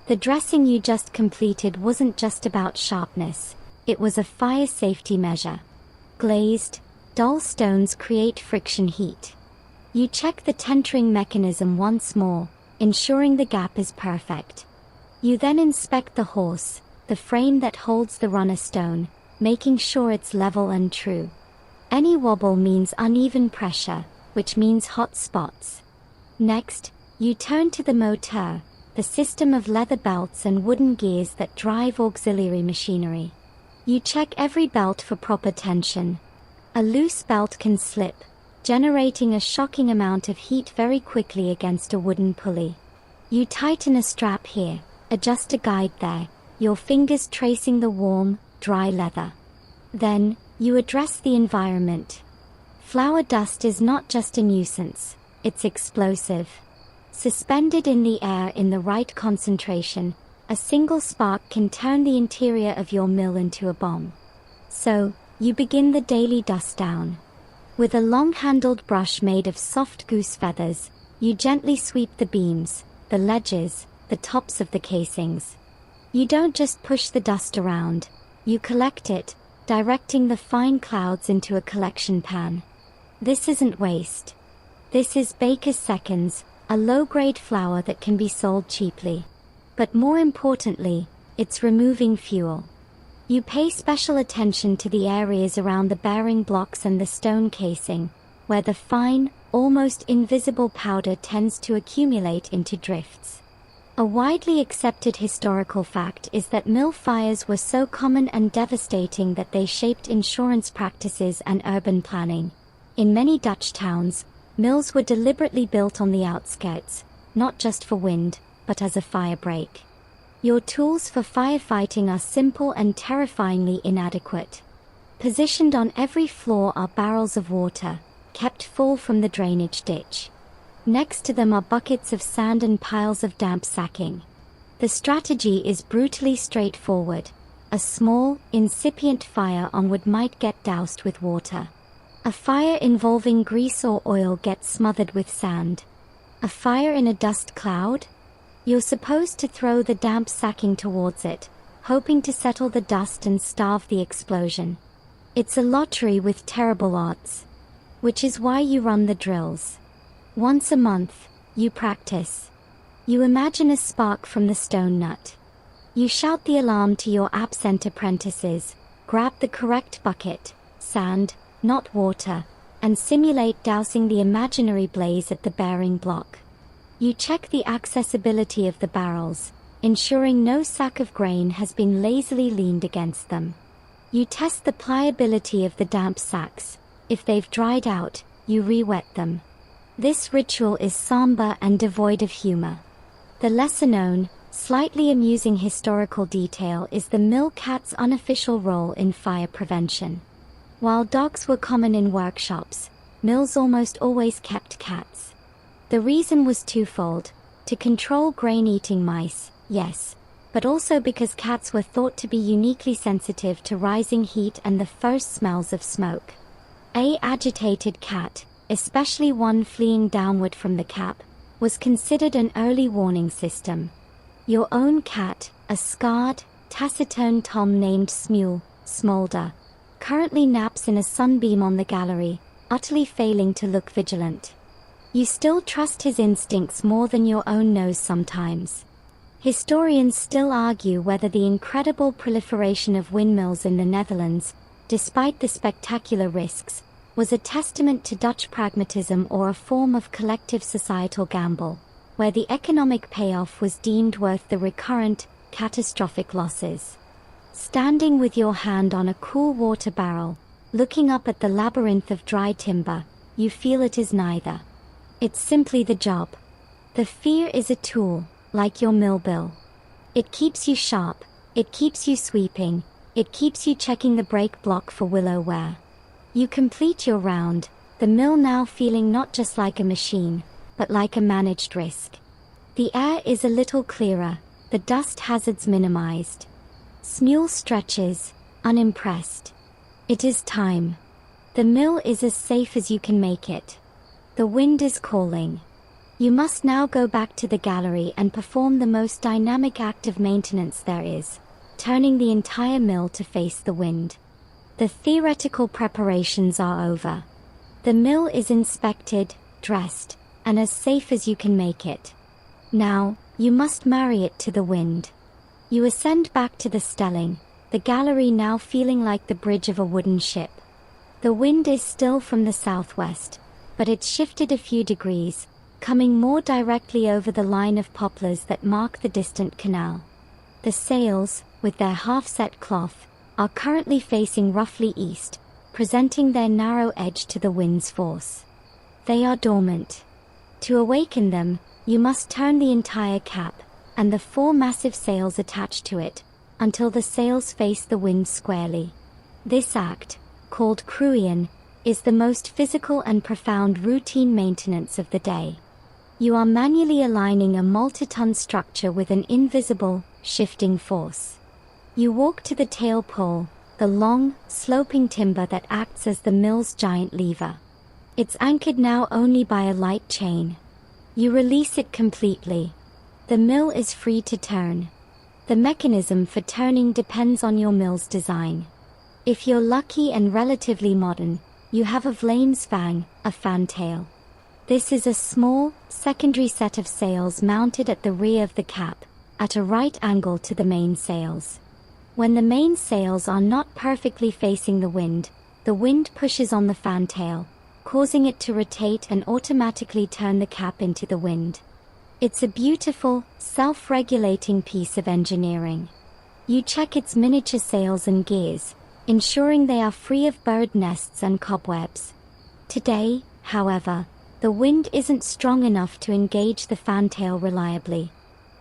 The dressing you just completed wasn't just about sharpness, it was a fire safety measure. Glazed, dull stones create friction heat. You check the tentering mechanism once more, ensuring the gap is perfect. You then inspect the horse, the frame that holds the runner stone, making sure it's level and true. Any wobble means uneven pressure, which means hot spots. Next, you turn to the motor, the system of leather belts and wooden gears that drive auxiliary machinery. You check every belt for proper tension. A loose belt can slip, generating a shocking amount of heat very quickly against a wooden pulley. You tighten a strap here, adjust a guide there, your fingers tracing the warm, dry leather. Then, you address the environment. Flour dust is not just a nuisance, it's explosive. Suspended in the air in the right concentration, a single spark can turn the interior of your mill into a bomb. So, you begin the daily dust down. With a long-handled brush made of soft goose feathers, you gently sweep the beams, the ledges, the tops of the casings. You don't just push the dust around, you collect it, directing the fine clouds into a collection pan. This isn't waste. This is baker's seconds, a low-grade flour that can be sold cheaply. But more importantly, it's removing fuel. You pay special attention to the areas around the bearing blocks and the stone casing, where the fine, almost invisible powder tends to accumulate into drifts. A widely accepted historical fact is that mill fires were so common and devastating that they shaped insurance practices and urban planning. In many Dutch towns, mills were deliberately built on the outskirts, not just for wind, but as a fire break. Your tools for firefighting are simple and terrifyingly inadequate. Positioned on every floor are barrels of water, kept full from the drainage ditch. Next to them are buckets of sand and piles of damp sacking. The strategy is brutally straightforward. A small, incipient fire on wood might get doused with water. A fire involving grease or oil gets smothered with sand. A fire in a dust cloud? You're supposed to throw the damp sacking towards it, hoping to settle the dust and starve the explosion. It's a lottery with terrible odds. Which is why you run the drills. Once a month, you practice. You imagine a spark from the stone nut. You shout the alarm to your absent apprentices, grab the correct bucket, sand, not water, and simulate dousing the imaginary blaze at the bearing block. You check the accessibility of the barrels, ensuring no sack of grain has been lazily leaned against them. You test the pliability of the damp sacks. If they've dried out, you re-wet them. This ritual is somber and devoid of humor. The lesser-known, slightly amusing historical detail is the mill cat's unofficial role in fire prevention. While dogs were common in workshops, mills almost always kept cats. The reason was twofold: to control grain-eating mice, yes, but also because cats were thought to be uniquely sensitive to rising heat and the first smells of smoke. An agitated cat, especially one fleeing downward from the cap, was considered an early warning system. Your own cat, a scarred, taciturn Tom named Smolder, currently naps in a sunbeam on the gallery, utterly failing to look vigilant. You still trust his instincts more than your own nose sometimes. Historians still argue whether the incredible proliferation of windmills in the Netherlands, despite the spectacular risks, was a testament to Dutch pragmatism or a form of collective societal gamble, where the economic payoff was deemed worth the recurrent, catastrophic losses. Standing with your hand on a cool water barrel, looking up at the labyrinth of dry timber, you feel it is neither. It's simply the job. The fear is a tool, like your mill bill. It keeps you sharp, it keeps you sweeping, it keeps you checking the brake block for willow ware. You complete your round, the mill now feeling not just like a machine, but like a managed risk. The air is a little clearer, the dust hazards minimized. Smule stretches, unimpressed. It is time. The mill is as safe as you can make it. The wind is calling. You must now go back to the gallery and perform the most dynamic act of maintenance there is, turning the entire mill to face the wind. The theoretical preparations are over. The mill is inspected, dressed, and as safe as you can make it. Now, you must marry it to the wind. You ascend back to the stelling, the gallery now feeling like the bridge of a wooden ship. The wind is still from the southwest, but it's shifted a few degrees, coming more directly over the line of poplars that mark the distant canal. The sails, with their half-set cloth, are currently facing roughly east, presenting their narrow edge to the wind's force. They are dormant. To awaken them, you must turn the entire cap, and the 4 massive sails attached to it, until the sails face the wind squarely. This act, called crewing, is the most physical and profound routine maintenance of the day. You are manually aligning a multi-ton structure with an invisible, shifting force. You walk to the tail pole, the long, sloping timber that acts as the mill's giant lever. It's anchored now only by a light chain. You release it completely. The mill is free to turn. The mechanism for turning depends on your mill's design. If you're lucky and relatively modern, you have a Vlaamsvang, a fantail. This is a small, secondary set of sails mounted at the rear of the cap, at a right angle to the main sails. When the main sails are not perfectly facing the wind pushes on the fantail, causing it to rotate and automatically turn the cap into the wind. It's a beautiful, self-regulating piece of engineering. You check its miniature sails and gears, ensuring they are free of bird nests and cobwebs. Today, however, the wind isn't strong enough to engage the fantail reliably.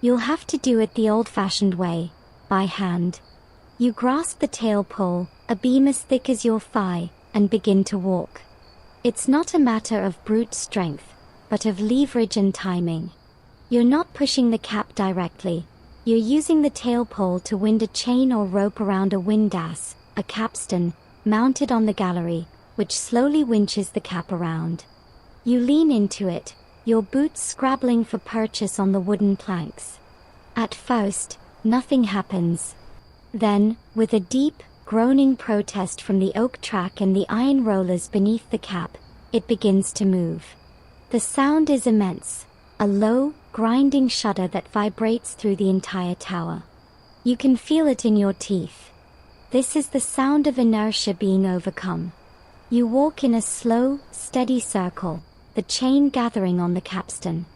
You'll have to do it the old-fashioned way, by hand. You grasp the tail pole, a beam as thick as your thigh, and begin to walk. It's not a matter of brute strength, but of leverage and timing. You're not pushing the cap directly. You're using the tail pole to wind a chain or rope around a windlass, a capstan, mounted on the gallery, which slowly winches the cap around. You lean into it, your boots scrabbling for purchase on the wooden planks. At first, nothing happens. Then, with a deep, groaning protest from the oak track and the iron rollers beneath the cap, it begins to move. The sound is immense, a low, grinding shudder that vibrates through the entire tower. You can feel it in your teeth. This is the sound of inertia being overcome. You walk in a slow, steady circle, the chain gathering on the capstan.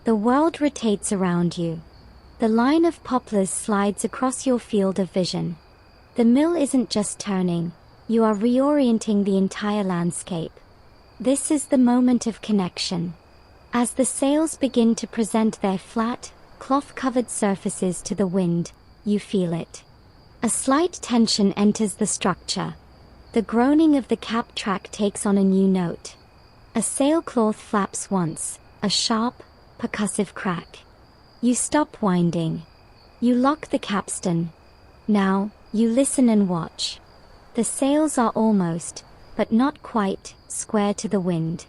The world rotates around you. The line of poplars slides across your field of vision. The mill isn't just turning, you are reorienting the entire landscape. This is the moment of connection. As the sails begin to present their flat, cloth-covered surfaces to the wind, you feel it. A slight tension enters the structure. The groaning of the cap track takes on a new note. A sailcloth flaps once, a sharp, percussive crack. You stop winding. You lock the capstan. Now, you listen and watch. The sails are almost, but not quite, square to the wind.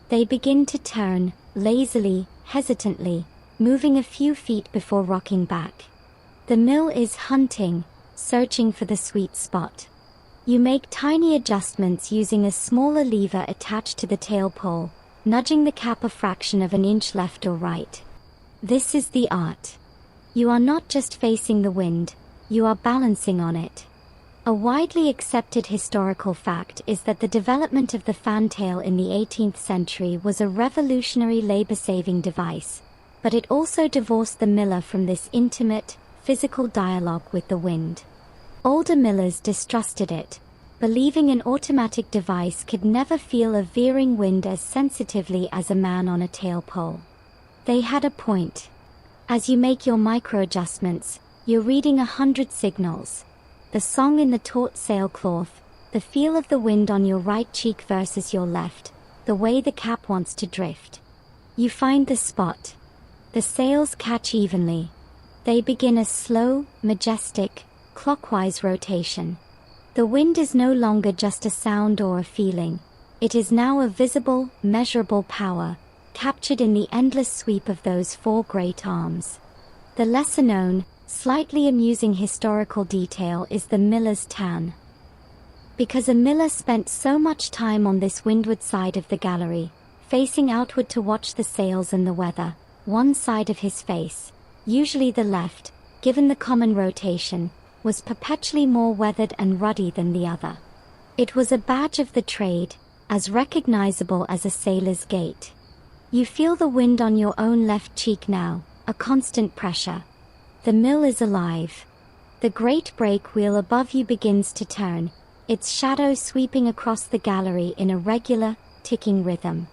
They begin to turn, lazily, hesitantly, moving a few feet before rocking back. The mill is hunting, searching for the sweet spot. You make tiny adjustments using a smaller lever attached to the tail pole, nudging the cap a fraction of an inch left or right. This is the art. You are not just facing the wind, you are balancing on it. A widely accepted historical fact is that the development of the fantail in the 18th century was a revolutionary labor-saving device, but it also divorced the miller from this intimate, physical dialogue with the wind. Older millers distrusted it, believing an automatic device could never feel a veering wind as sensitively as a man on a tail pole. They had a point. As you make your micro-adjustments, you're reading 100 signals. The song in the taut sailcloth, the feel of the wind on your right cheek versus your left, the way the cap wants to drift. You find the spot. The sails catch evenly. They begin a slow, majestic, clockwise rotation. The wind is no longer just a sound or a feeling. It is now a visible, measurable power, captured in the endless sweep of those four great arms. The lesser-known, slightly amusing historical detail is the miller's tan. Because a miller spent so much time on this windward side of the gallery, facing outward to watch the sails and the weather, one side of his face, usually the left, given the common rotation, was perpetually more weathered and ruddy than the other. It was a badge of the trade, as recognizable as a sailor's gait. You feel the wind on your own left cheek now, a constant pressure. The mill is alive. The great brake wheel above you begins to turn, its shadow sweeping across the gallery in a regular, ticking rhythm.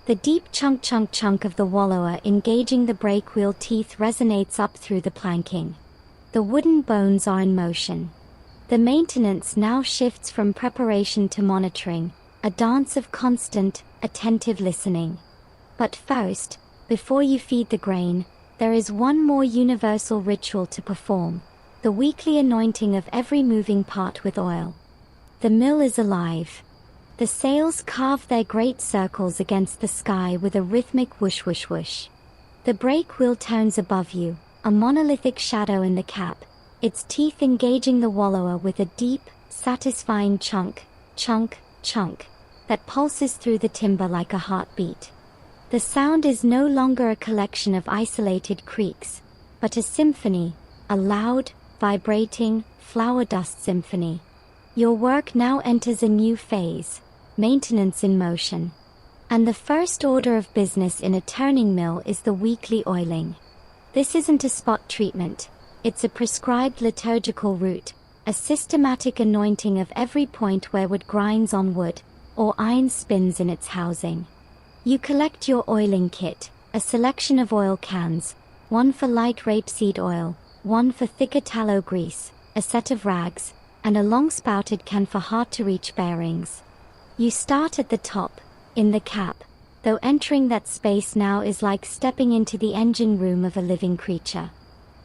The deep chunk of the wallower engaging the brake wheel teeth resonates up through the planking. The wooden bones are in motion. The maintenance now shifts from preparation to monitoring, a dance of constant, attentive listening. But first, before you feed the grain, there is one more universal ritual to perform, the weekly anointing of every moving part with oil. The mill is alive. The sails carve their great circles against the sky with a rhythmic whoosh whoosh whoosh. The brake wheel turns above you, a monolithic shadow in the cap, its teeth engaging the wallower with a deep, satisfying chunk that pulses through the timber like a heartbeat. The sound is no longer a collection of isolated creaks, but a symphony, a loud, vibrating, flower dust symphony. Your work now enters a new phase, maintenance in motion. And the first order of business in a turning mill is the weekly oiling. This isn't a spot treatment, it's a prescribed liturgical route, a systematic anointing of every point where wood grinds on wood, or iron spins in its housing. You collect your oiling kit, a selection of oil cans, one for light rapeseed oil, one for thicker tallow grease, a set of rags, and a long-spouted can for hard-to-reach bearings. You start at the top, in the cap, though entering that space now is like stepping into the engine room of a living creature.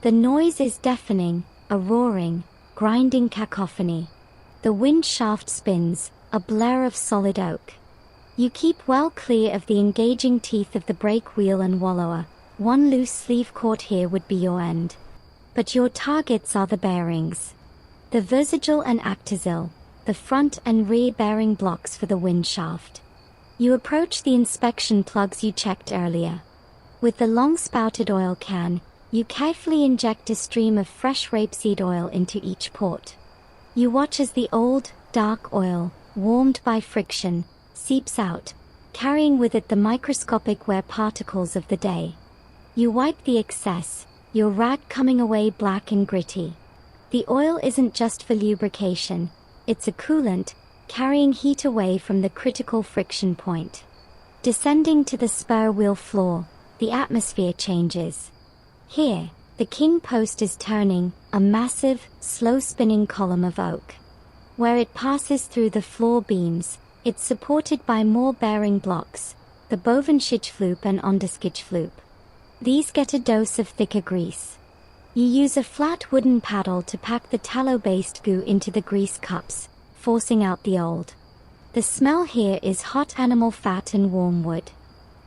The noise is deafening, a roaring, grinding cacophony. The wind shaft spins, a blare of solid oak. You keep well clear of the engaging teeth of the brake wheel and wallower. One loose sleeve caught here would be your end. But your targets are the bearings. The versigle and actazil, the front and rear bearing blocks for the wind shaft. You approach the inspection plugs you checked earlier. With the long-spouted oil can, you carefully inject a stream of fresh rapeseed oil into each port. You watch as the old, dark oil, warmed by friction, seeps out, carrying with it the microscopic wear particles of the day. You wipe the excess, your rag coming away black and gritty. The oil isn't just for lubrication, it's a coolant, carrying heat away from the critical friction point. Descending to the spur wheel floor, the atmosphere changes. Here, the king post is turning, a massive, slow-spinning column of oak. Where it passes through the floor beams, it's supported by more bearing blocks, the bovenschijfloop and onderschijfloop. These get a dose of thicker grease. You use a flat wooden paddle to pack the tallow-based goo into the grease cups, forcing out the old. The smell here is hot animal fat and warm wood.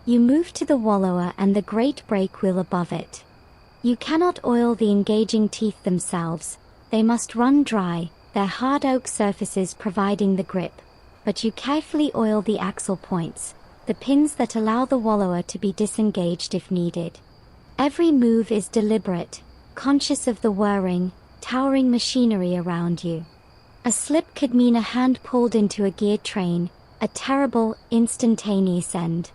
You move to the wallower and the great brake wheel above it. You cannot oil the engaging teeth themselves, they must run dry, their hard oak surfaces providing the grip, but you carefully oil the axle points, the pins that allow the wallower to be disengaged if needed. Every move is deliberate, conscious of the whirring, towering machinery around you. A slip could mean a hand pulled into a geared train, a terrible, instantaneous end.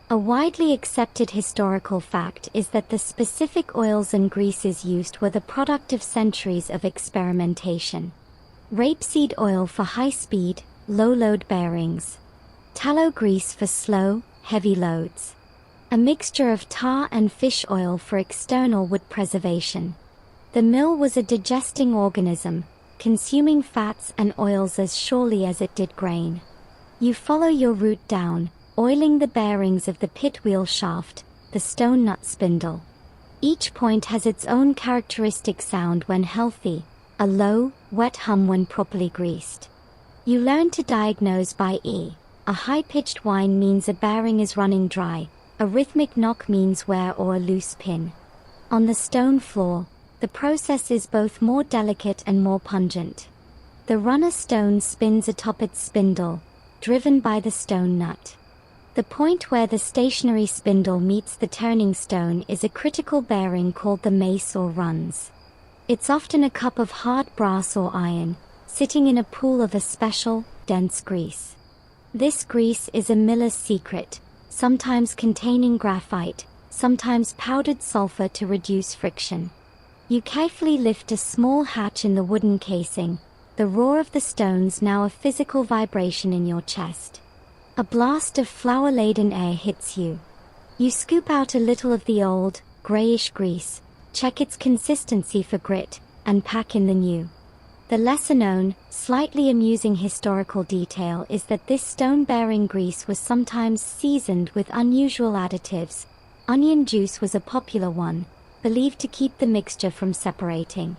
A widely accepted historical fact is that the specific oils and greases used were the product of centuries of experimentation. Rapeseed oil for high-speed, low-load bearings. Tallow grease for slow, heavy loads. A mixture of tar and fish oil for external wood preservation. The mill was a digesting organism, consuming fats and oils as surely as it did grain. You follow your route down, oiling the bearings of the pit wheel shaft, the stone nut spindle. Each point has its own characteristic sound when healthy, a low, wet hum when properly greased. You learn to diagnose by E. A high-pitched whine means a bearing is running dry, a rhythmic knock means wear or a loose pin. On the stone floor, the process is both more delicate and more pungent. The runner stone spins atop its spindle, driven by the stone nut. The point where the stationary spindle meets the turning stone is a critical bearing called the mace or runs. It's often a cup of hard brass or iron, sitting in a pool of a special, dense grease. This grease is a miller's secret, sometimes containing graphite, sometimes powdered sulfur to reduce friction. You carefully lift a small hatch in the wooden casing, the roar of the stones now a physical vibration in your chest. A blast of flour-laden air hits you. You scoop out a little of the old, grayish grease, check its consistency for grit, and pack in the new. The lesser-known, slightly amusing historical detail is that this stone-bearing grease was sometimes seasoned with unusual additives. Onion juice was a popular one, believed to keep the mixture from separating.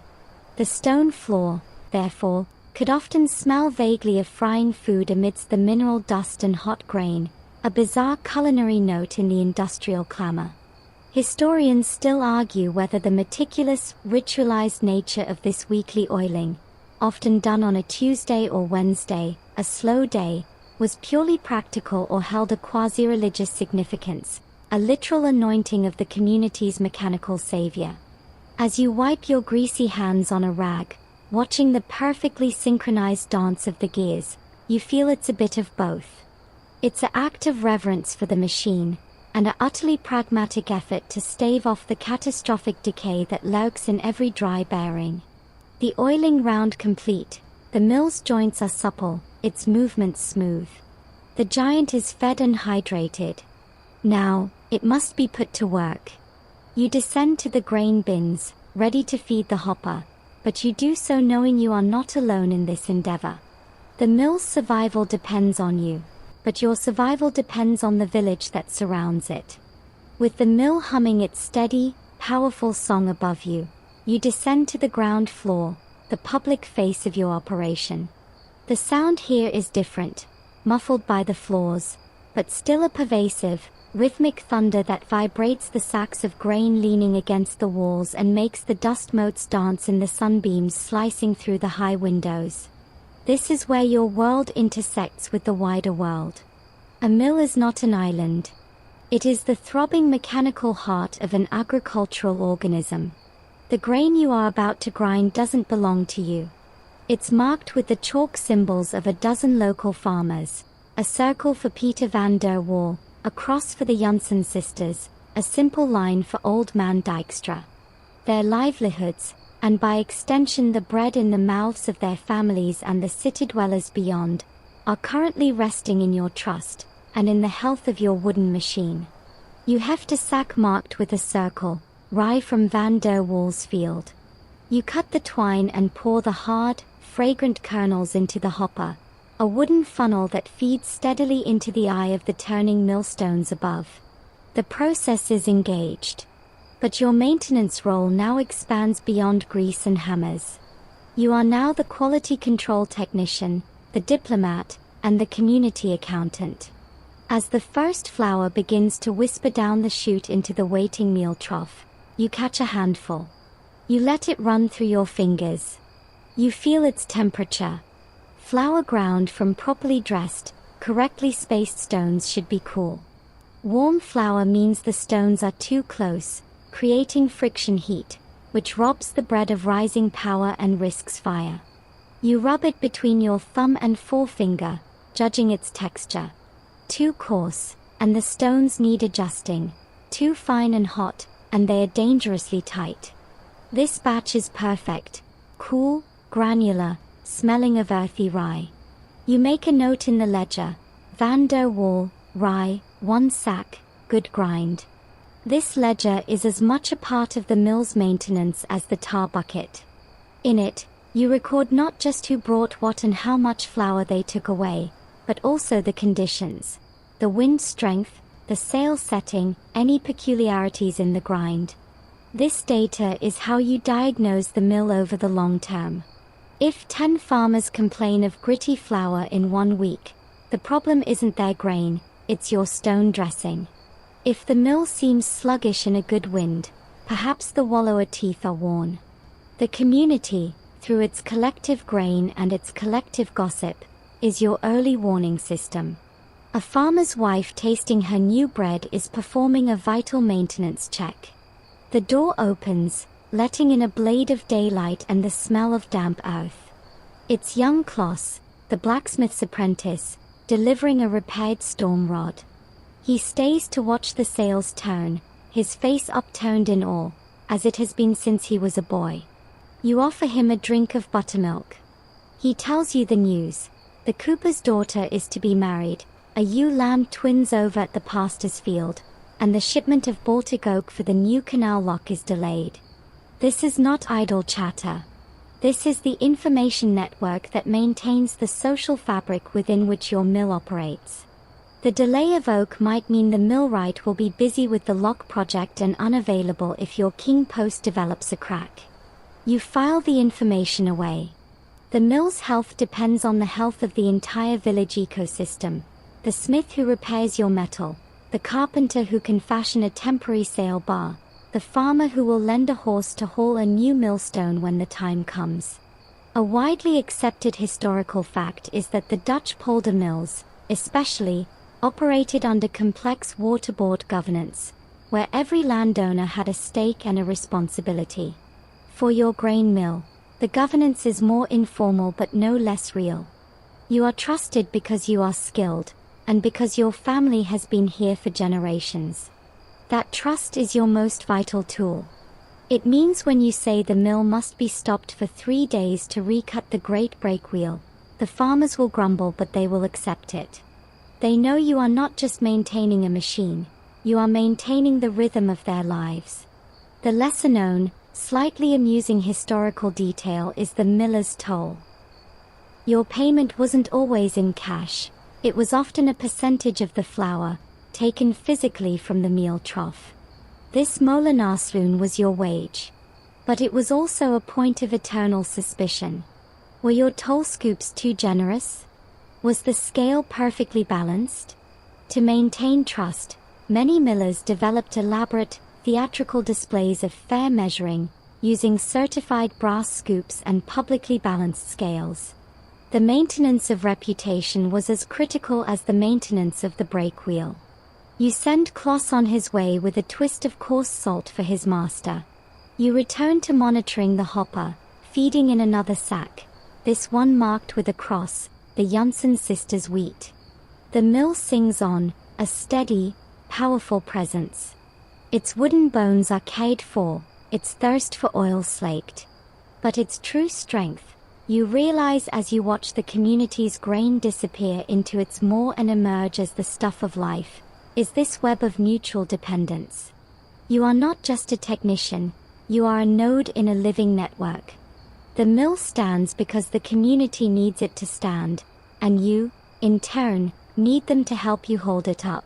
The stone floor, therefore, could often smell vaguely of frying food amidst the mineral dust and hot grain, a bizarre culinary note in the industrial clamor. Historians still argue whether the meticulous, ritualized nature of this weekly oiling, often done on a Tuesday or Wednesday, a slow day, was purely practical or held a quasi-religious significance, a literal anointing of the community's mechanical savior. As you wipe your greasy hands on a rag, watching the perfectly synchronized dance of the gears, you feel it's a bit of both. It's an act of reverence for the machine, and an utterly pragmatic effort to stave off the catastrophic decay that lurks in every dry bearing. The oiling round complete, the mill's joints are supple, its movements smooth. The giant is fed and hydrated. Now, it must be put to work. You descend to the grain bins, ready to feed the hopper, but you do so knowing you are not alone in this endeavor. The mill's survival depends on you, but your survival depends on the village that surrounds it. With the mill humming its steady, powerful song above you, you descend to the ground floor, the public face of your operation. The sound here is different, muffled by the floors, but still a pervasive, rhythmic thunder that vibrates the sacks of grain leaning against the walls and makes the dust motes dance in the sunbeams slicing through the high windows. This is where your world intersects with the wider world. A mill is not an island. It is the throbbing mechanical heart of an agricultural organism. The grain you are about to grind doesn't belong to you. It's marked with the chalk symbols of a dozen local farmers, a circle for Peter van der Waal, a cross for the Janssen sisters, a simple line for Old Man Dijkstra. Their livelihoods, and by extension the bread in the mouths of their families and the city dwellers beyond, are currently resting in your trust and in the health of your wooden machine. You heft a sack marked with a circle, rye from Van der Waals field. You cut the twine and pour the hard, fragrant kernels into the hopper, a wooden funnel that feeds steadily into the eye of the turning millstones above. The process is engaged. But your maintenance role now expands beyond grease and hammers. You are now the quality control technician, the diplomat, and the community accountant. As the first flour begins to whisper down the chute into the waiting meal trough, you catch a handful. You let it run through your fingers. You feel its temperature. Flour ground from properly dressed, correctly spaced stones should be cool. Warm flour means the stones are too close, creating friction heat, which robs the bread of rising power and risks fire. You rub it between your thumb and forefinger, judging its texture. Too coarse, and the stones need adjusting. Too fine and hot, and they are dangerously tight. This batch is perfect, cool, granular, smelling of earthy rye. You make a note in the ledger, Van der Waal, rye, 1 sack, good grind. This ledger is as much a part of the mill's maintenance as the tar bucket. In it, you record not just who brought what and how much flour they took away, but also the conditions, the wind strength, the sail setting, any peculiarities in the grind. This data is how you diagnose the mill over the long term. If 10 farmers complain of gritty flour in 1 week, the problem isn't their grain, it's your stone dressing. If the mill seems sluggish in a good wind, perhaps the wallower teeth are worn. The community, through its collective grain and its collective gossip, is your early warning system. A farmer's wife tasting her new bread is performing a vital maintenance check. The door opens, letting in a blade of daylight and the smell of damp earth. It's young Klaus, the blacksmith's apprentice, delivering a repaired storm rod. He stays to watch the sails turn, his face upturned in awe, as it has been since he was a boy. You offer him a drink of buttermilk. He tells you the news. The cooper's daughter is to be married, a ewe lamb twins over at the pastor's field, and the shipment of Baltic oak for the new canal lock is delayed. This is not idle chatter. This is the information network that maintains the social fabric within which your mill operates. The delay of oak might mean the millwright will be busy with the lock project and unavailable if your king post develops a crack. You file the information away. The mill's health depends on the health of the entire village ecosystem. The smith who repairs your metal, the carpenter who can fashion a temporary sail bar, the farmer who will lend a horse to haul a new millstone when the time comes. A widely accepted historical fact is that the Dutch polder mills, especially, operated under complex waterboard governance, where every landowner had a stake and a responsibility. For your grain mill, the governance is more informal but no less real. You are trusted because you are skilled, and because your family has been here for generations. That trust is your most vital tool. It means when you say the mill must be stopped for 3 days to recut the great brake wheel, the farmers will grumble but they will accept it. They know you are not just maintaining a machine, you are maintaining the rhythm of their lives. The lesser known, slightly amusing historical detail is the miller's toll. Your payment wasn't always in cash, it was often a percentage of the flour, taken physically from the meal trough. This molenaarsloon was your wage. But it was also a point of eternal suspicion. Were your toll scoops too generous? Was the scale perfectly balanced? To maintain trust, many millers developed elaborate, theatrical displays of fair measuring, using certified brass scoops and publicly balanced scales. The maintenance of reputation was as critical as the maintenance of the brake wheel. You send Klaus on his way with a twist of coarse salt for his master. You return to monitoring the hopper, feeding in another sack, this one marked with a cross, the Janssen sisters' wheat. The mill sings on, a steady, powerful presence. Its wooden bones are cared for, its thirst for oil slaked. But its true strength, You realize as you watch the community's grain disappear into its maw and emerge as the stuff of life, is this web of mutual dependence. You are not just a technician, you are a node in a living network. The mill stands because the community needs it to stand, and you, in turn, need them to help you hold it up.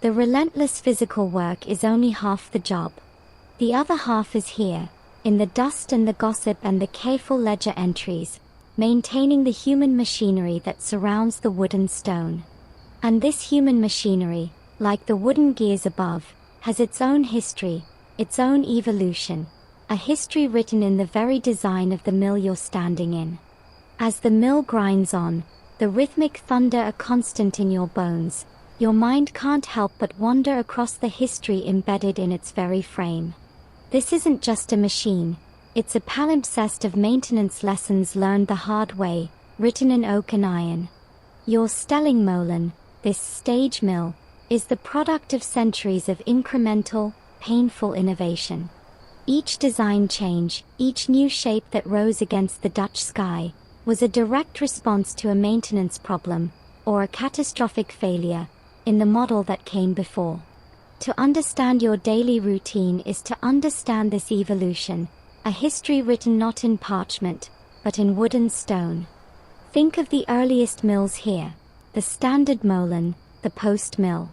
The relentless physical work is only half the job. The other half is here, in the dust and the gossip and the careful ledger entries, maintaining the human machinery that surrounds the wood and stone. And this human machinery, like the wooden gears above, has its own history, its own evolution, a history written in the very design of the mill you're standing in. As the mill grinds on, the rhythmic thunder a constant in your bones, your mind can't help but wander across the history embedded in its very frame. This isn't just a machine, it's a palimpsest of maintenance lessons learned the hard way, written in oak and iron. Your Stellingmolen, this stage mill, is the product of centuries of incremental, painful innovation. Each design change, each new shape that rose against the Dutch sky, was a direct response to a maintenance problem, or a catastrophic failure, in the model that came before. To understand your daily routine is to understand this evolution, a history written not in parchment, but in wood and stone. Think of the earliest mills here, the standard molen, the post mill.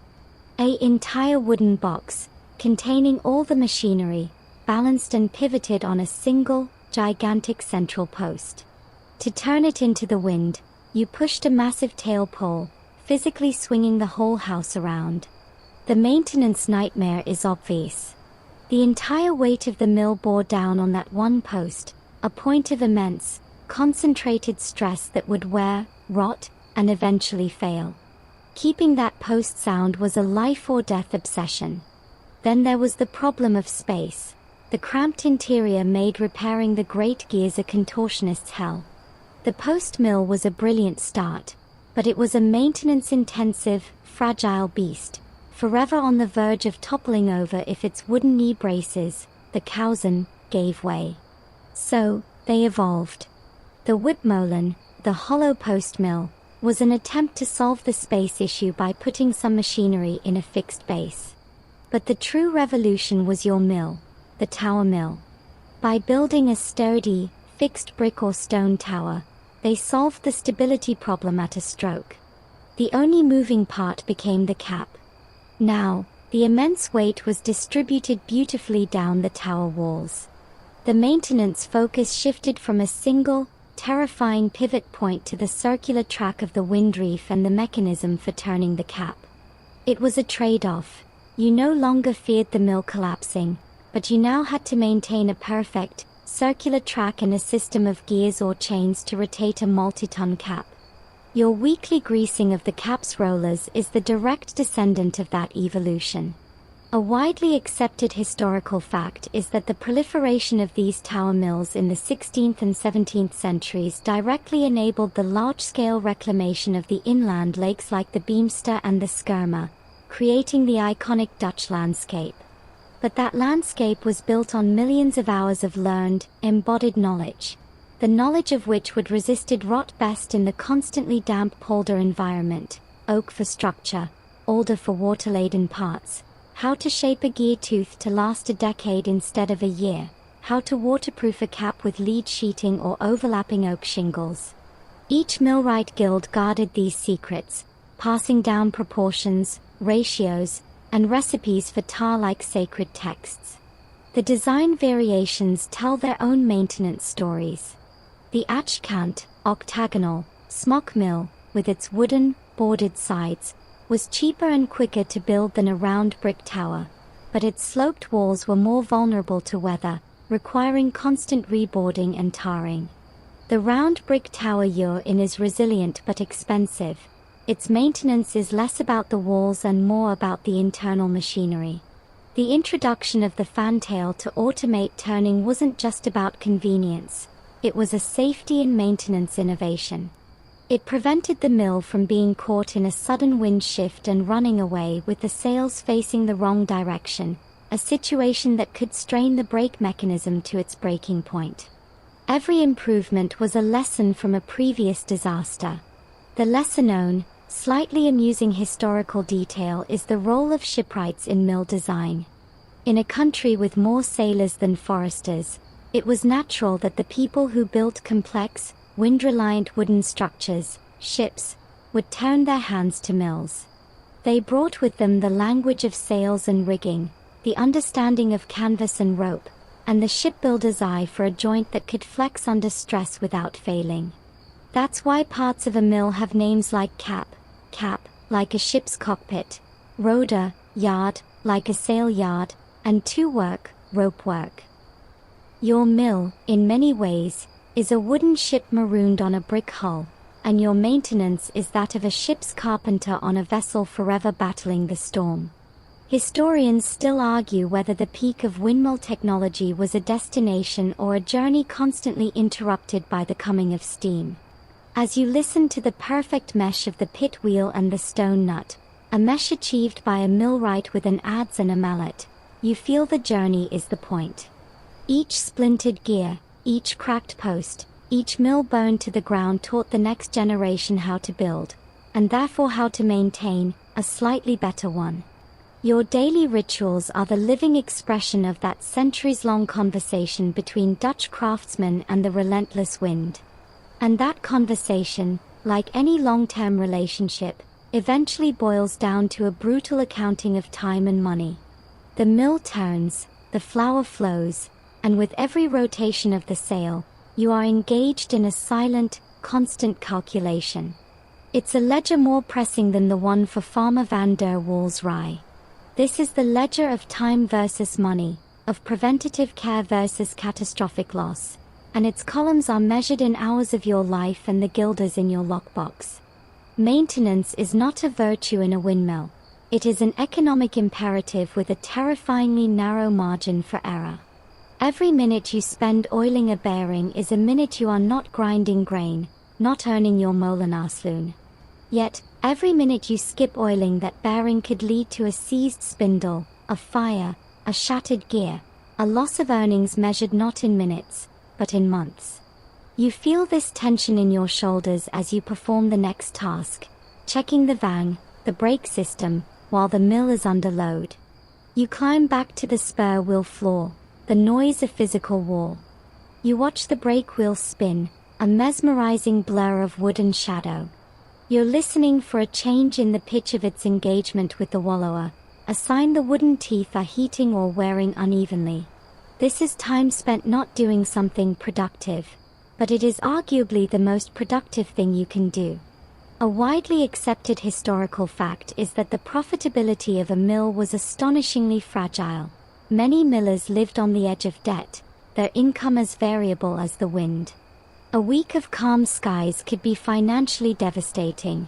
An entire wooden box, containing all the machinery, balanced and pivoted on a single, gigantic central post. To turn it into the wind, you pushed a massive tail pole, physically swinging the whole house around. The maintenance nightmare is obvious. The entire weight of the mill bore down on that one post, a point of immense, concentrated stress that would wear, rot, and eventually fail. Keeping that post sound was a life or death obsession. Then there was the problem of space. The cramped interior made repairing the great gears a contortionist's hell. The post mill was a brilliant start, but it was a maintenance-intensive, fragile beast, forever on the verge of toppling over if its wooden knee braces, the Kausen, gave way. So, they evolved. The Windmills, the hollow post mill, was an attempt to solve the space issue by putting some machinery in a fixed base. But the true revolution was your mill, the tower mill. By building a sturdy, fixed brick or stone tower, they solved the stability problem at a stroke. The only moving part became the cap. Now, the immense weight was distributed beautifully down the tower walls. The maintenance focus shifted from a single, terrifying pivot point to the circular track of the wind reef and the mechanism for turning the cap. It was a trade-off. You no longer feared the mill collapsing, but you now had to maintain a perfect, circular track and a system of gears or chains to rotate a multi-ton cap. Your weekly greasing of the cap's rollers is the direct descendant of that evolution. A widely accepted historical fact is that the proliferation of these tower mills in the 16th and 17th centuries directly enabled the large-scale reclamation of the inland lakes like the Beemster and the Schermer, creating the iconic Dutch landscape. But that landscape was built on millions of hours of learned, embodied knowledge, the knowledge of which would resisted rot best in the constantly damp polder environment, oak for structure, alder for water-laden parts, how to shape a gear tooth to last a decade instead of a year, how to waterproof a cap with lead sheeting or overlapping oak shingles. Each millwright guild guarded these secrets, passing down proportions, ratios, and recipes for tar like sacred texts. The design variations tell their own maintenance stories. The Achkant, octagonal, smock mill, with its wooden, boarded sides, was cheaper and quicker to build than a round brick tower, but its sloped walls were more vulnerable to weather, requiring constant reboarding and tarring. The round brick tower you're in is resilient but expensive. Its maintenance is less about the walls and more about the internal machinery. The introduction of the fantail to automate turning wasn't just about convenience, it was a safety and maintenance innovation. It prevented the mill from being caught in a sudden wind shift and running away with the sails facing the wrong direction, a situation that could strain the brake mechanism to its breaking point. Every improvement was a lesson from a previous disaster. The lesser-known, slightly amusing historical detail is the role of shipwrights in mill design. In a country with more sailors than foresters, it was natural that the people who built complex, wind-reliant wooden structures, ships, would turn their hands to mills. They brought with them the language of sails and rigging, the understanding of canvas and rope, and the shipbuilder's eye for a joint that could flex under stress without failing. That's why parts of a mill have names like cap, like a ship's cockpit, rudder, yard, like a sail yard, and to-work, rope work. Your mill, in many ways, is a wooden ship marooned on a brick hull, and your maintenance is that of a ship's carpenter on a vessel forever battling the storm. Historians still argue whether the peak of windmill technology was a destination or a journey constantly interrupted by the coming of steam. As you listen to the perfect mesh of the pit wheel and the stone nut, a mesh achieved by a millwright with an adze and a mallet, you feel the journey is the point. Each splintered gear, each cracked post, each mill burned to the ground taught the next generation how to build, and therefore how to maintain, a slightly better one. Your daily rituals are the living expression of that centuries-long conversation between Dutch craftsmen and the relentless wind. And that conversation, like any long-term relationship, eventually boils down to a brutal accounting of time and money. The mill turns, the flour flows, and with every rotation of the sail, you are engaged in a silent, constant calculation. It's a ledger more pressing than the one for Farmer van der Waals rye. This is the ledger of time versus money, of preventative care versus catastrophic loss, and its columns are measured in hours of your life and the guilders in your lockbox. Maintenance is not a virtue in a windmill. It is an economic imperative with a terrifyingly narrow margin for error. Every minute you spend oiling a bearing is a minute you are not grinding grain, not earning your molenaarsloon. Yet, every minute you skip oiling that bearing could lead to a seized spindle, a fire, a shattered gear, a loss of earnings measured not in minutes, but in months. You feel this tension in your shoulders as you perform the next task, checking the vang, the brake system, while the mill is under load. You climb back to the spur wheel floor, the noise of physical war. You watch the brake wheel spin, a mesmerizing blur of wood and shadow. You're listening for a change in the pitch of its engagement with the wallower, a sign the wooden teeth are heating or wearing unevenly. This is time spent not doing something productive, but it is arguably the most productive thing you can do. A widely accepted historical fact is that the profitability of a mill was astonishingly fragile. Many millers lived on the edge of debt, their income as variable as the wind. A week of calm skies could be financially devastating.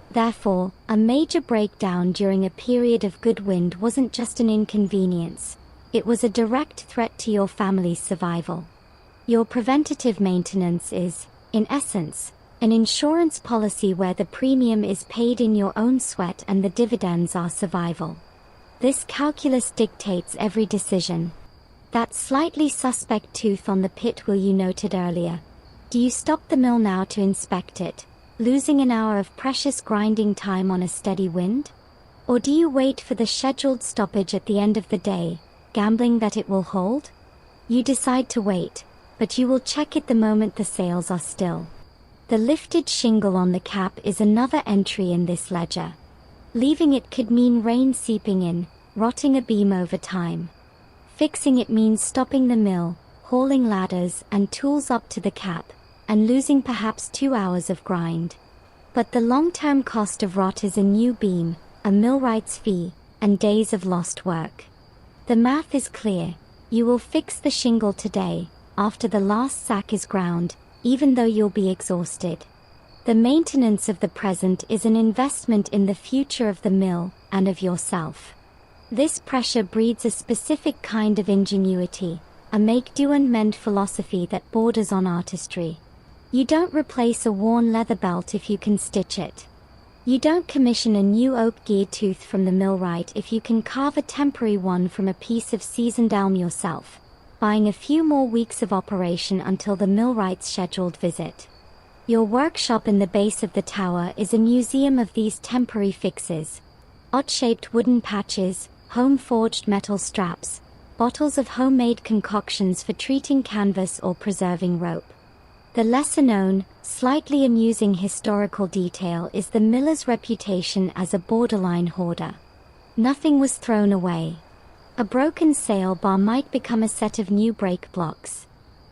Therefore, a major breakdown during a period of good wind wasn't just an inconvenience. It was a direct threat to your family's survival. Your preventative maintenance is, in essence, an insurance policy where the premium is paid in your own sweat and the dividends are survival. This calculus dictates every decision. That slightly suspect tooth on the pit wheel you noted earlier. Do you stop the mill now to inspect it, losing an hour of precious grinding time on a steady wind? Or do you wait for the scheduled stoppage at the end of the day, gambling that it will hold? You decide to wait, but you will check it the moment the sails are still. The lifted shingle on the cap is another entry in this ledger. Leaving it could mean rain seeping in, rotting a beam over time. Fixing it means stopping the mill, hauling ladders and tools up to the cap, and losing perhaps 2 hours of grind. But the long-term cost of rot is a new beam, a millwright's fee, and days of lost work. The math is clear. You will fix the shingle today, after the last sack is ground, even though you'll be exhausted. The maintenance of the present is an investment in the future of the mill and of yourself. This pressure breeds a specific kind of ingenuity, a make-do-and-mend philosophy that borders on artistry. You don't replace a worn leather belt if you can stitch it. You don't commission a new oak gear tooth from the millwright if you can carve a temporary one from a piece of seasoned elm yourself. buying a few more weeks of operation until the millwright's scheduled visit. Your workshop in the base of the tower is a museum of these temporary fixes. Odd-shaped wooden patches, home-forged metal straps, bottles of homemade concoctions for treating canvas or preserving rope. The lesser-known, slightly amusing historical detail is the miller's reputation as a borderline hoarder. Nothing was thrown away. A broken sail bar might become a set of new brake blocks.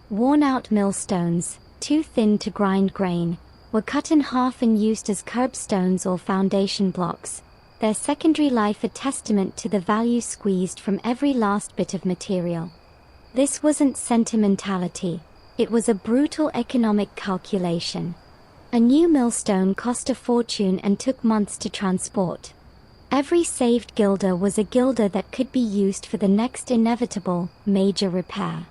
Worn-out millstones, too thin to grind grain, were cut in half and used as curbstones or foundation blocks, their secondary life a testament to the value squeezed from every last bit of material. This wasn't sentimentality, it was a brutal economic calculation. A new millstone cost a fortune and took months to transport. Every saved guilder was a guilder that could be used for the next inevitable, major repair.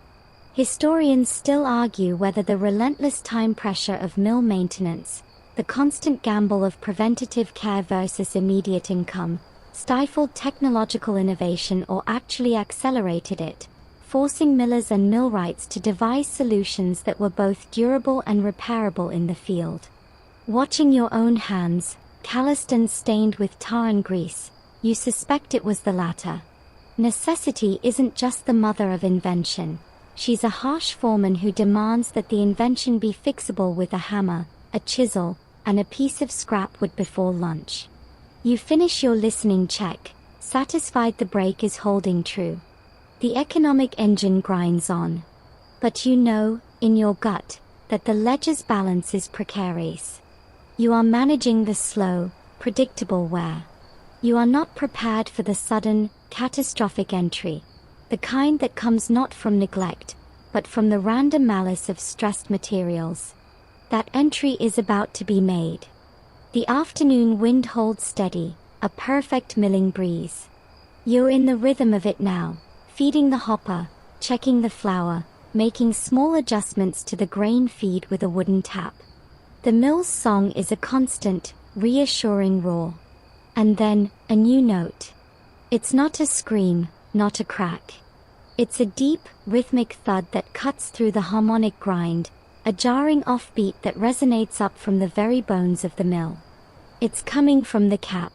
Historians still argue whether the relentless time pressure of mill maintenance, the constant gamble of preventative care versus immediate income, stifled technological innovation or actually accelerated it, forcing millers and millwrights to devise solutions that were both durable and repairable in the field. Watching your own hands, calloused and stained with tar and grease, you suspect it was the latter. Necessity isn't just the mother of invention. She's a harsh foreman who demands that the invention be fixable with a hammer, a chisel, and a piece of scrap wood before lunch. You finish your listening check, satisfied the brake is holding true. The economic engine grinds on. But you know, in your gut, that the ledger's balance is precarious. You are managing the slow, predictable wear. You are not prepared for the sudden, catastrophic entry, the kind that comes not from neglect, but from the random malice of stressed materials. That entry is about to be made. The afternoon wind holds steady, a perfect milling breeze. You're in the rhythm of it now, feeding the hopper, checking the flour, making small adjustments to the grain feed with a wooden tap. The mill's song is a constant, reassuring roar. And then, a new note. It's not a scream, not a crack. It's a deep, rhythmic thud that cuts through the harmonic grind, a jarring offbeat that resonates up from the very bones of the mill. It's coming from the cap.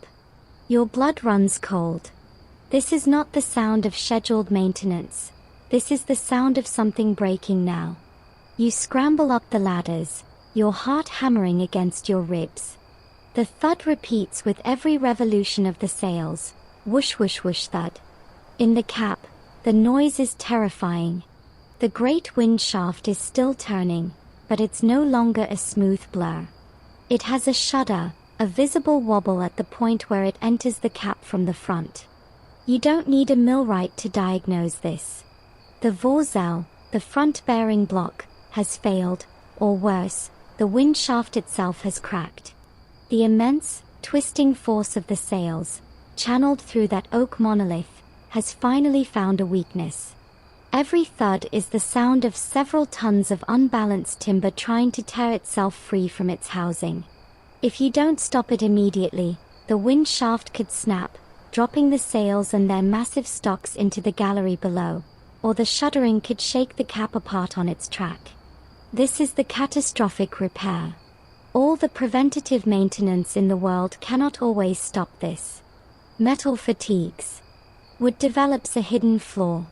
Your blood runs cold. This is not the sound of scheduled maintenance. This is the sound of something breaking now. You scramble up the ladders, your heart hammering against your ribs. The thud repeats with every revolution of the sails, whoosh whoosh whoosh thud. In the cap, the noise is terrifying. The great wind shaft is still turning, but it's no longer a smooth blur. It has a shudder, a visible wobble at the point where it enters the cap from the front. You don't need a millwright to diagnose this. The Vorzel, the front-bearing block, has failed, or worse, the wind shaft itself has cracked. The immense, twisting force of the sails, channeled through that oak monolith, has finally found a weakness. Every thud is the sound of several tons of unbalanced timber trying to tear itself free from its housing. If you don't stop it immediately, the wind shaft could snap, dropping the sails and their massive stocks into the gallery below, or the shuddering could shake the cap apart on its track. This is the catastrophic repair. All the preventative maintenance in the world cannot always stop this. Metal fatigues. Wood develops a hidden flaw.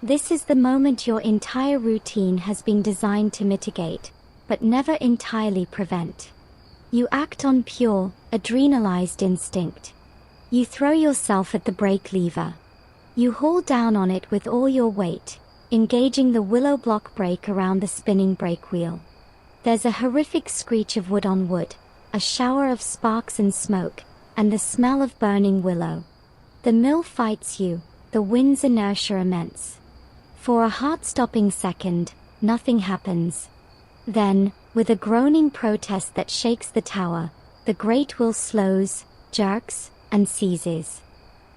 This is the moment your entire routine has been designed to mitigate, but never entirely prevent. You act on pure, adrenalized instinct. You throw yourself at the brake lever. You haul down on it with all your weight, engaging the willow block brake around the spinning brake wheel. There's a horrific screech of wood on wood, a shower of sparks and smoke, and the smell of burning willow. The mill fights you, the wind's inertia immense. For a heart-stopping second, nothing happens. Then, with a groaning protest that shakes the tower, the great wheel slows, jerks, and seizes.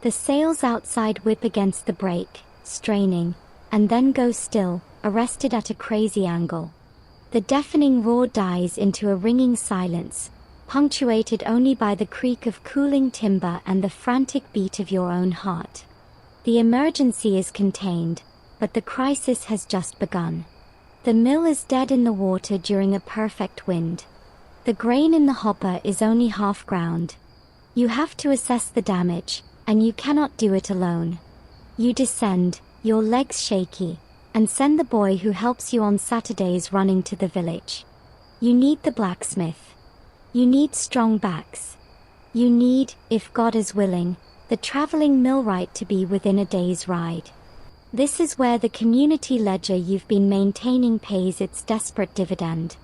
The sails outside whip against the brake, straining, and then go still, arrested at a crazy angle. The deafening roar dies into a ringing silence, punctuated only by the creak of cooling timber and the frantic beat of your own heart. The emergency is contained, but the crisis has just begun. The mill is dead in the water during a perfect wind. The grain in the hopper is only half ground. You have to assess the damage, and you cannot do it alone. You descend, your legs shaky, and send the boy who helps you on Saturdays running to the village. You need the blacksmith. You need strong backs. You need, if God is willing, the traveling millwright to be within a day's ride. This is where the community ledger you've been maintaining pays its desperate dividend.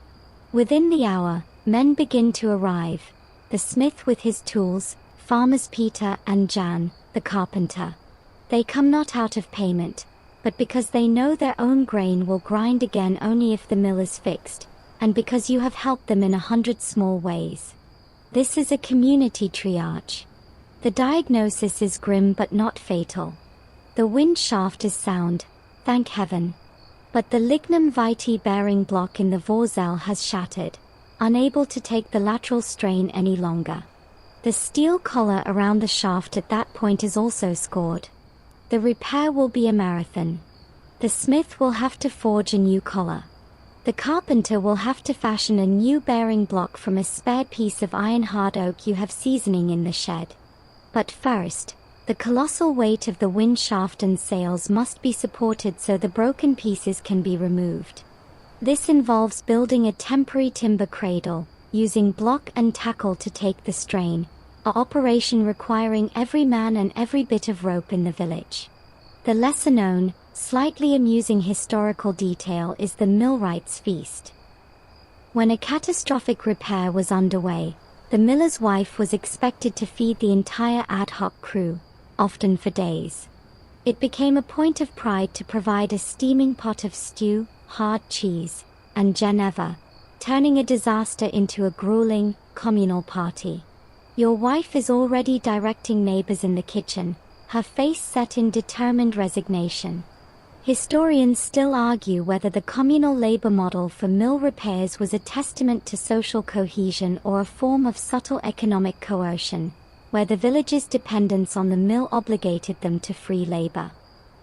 Within the hour, men begin to arrive. The smith with his tools, farmers Peter and Jan, the carpenter. They come not out of payment, but because they know their own grain will grind again only if the mill is fixed, and because you have helped them in 100 small ways. This is a community triage. The diagnosis is grim but not fatal. The wind shaft is sound, thank heaven. But the lignum vitae bearing block in the Vorzel has shattered, unable to take the lateral strain any longer. The steel collar around the shaft at that point is also scored. The repair will be a marathon. The smith will have to forge a new collar. The carpenter will have to fashion a new bearing block from a spare piece of iron hard oak you have seasoning in the shed. But first, the colossal weight of the wind shaft and sails must be supported so the broken pieces can be removed. This involves building a temporary timber cradle, using block and tackle to take the strain, an operation requiring every man and every bit of rope in the village. The lesser known, slightly amusing historical detail is the millwright's feast. When a catastrophic repair was underway, the miller's wife was expected to feed the entire ad hoc crew, often for days. It became a point of pride to provide a steaming pot of stew, hard cheese, and Geneva, turning a disaster into a grueling, communal party. Your wife is already directing neighbors in the kitchen, her face set in determined resignation. Historians still argue whether the communal labor model for mill repairs was a testament to social cohesion or a form of subtle economic coercion, where the village's dependence on the mill obligated them to free labor.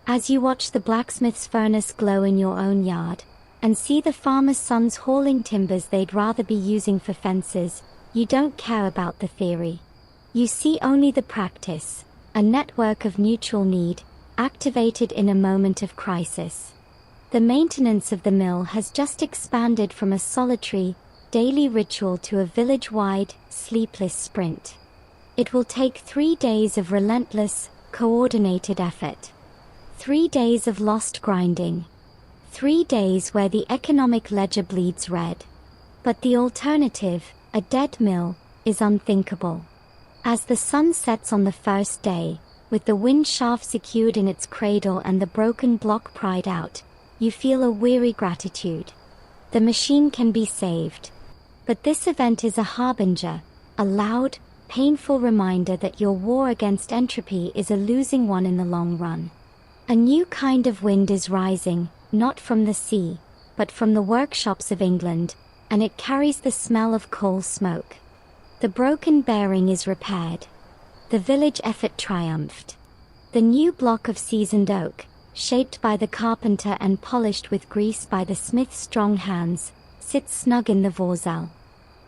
As you watch the blacksmith's furnace glow in your own yard, and see the farmer's sons hauling timbers they'd rather be using for fences, you don't care about the theory. You see only the practice, a network of mutual need, activated in a moment of crisis. The maintenance of the mill has just expanded from a solitary, daily ritual to a village-wide, sleepless sprint. It will take 3 days of relentless, coordinated effort. 3 days of lost grinding. 3 days where the economic ledger bleeds red. But the alternative, a dead mill, is unthinkable. As the sun sets on the first day, with the wind shaft secured in its cradle and the broken block pried out, you feel a weary gratitude. The machine can be saved. But this event is a harbinger, a loud, painful reminder that your war against entropy is a losing one in the long run. A new kind of wind is rising, not from the sea, but from the workshops of England, and it carries the smell of coal smoke. The broken bearing is repaired. The village effort triumphed. The new block of seasoned oak, shaped by the carpenter and polished with grease by the smith's strong hands, sits snug in the Vorzel.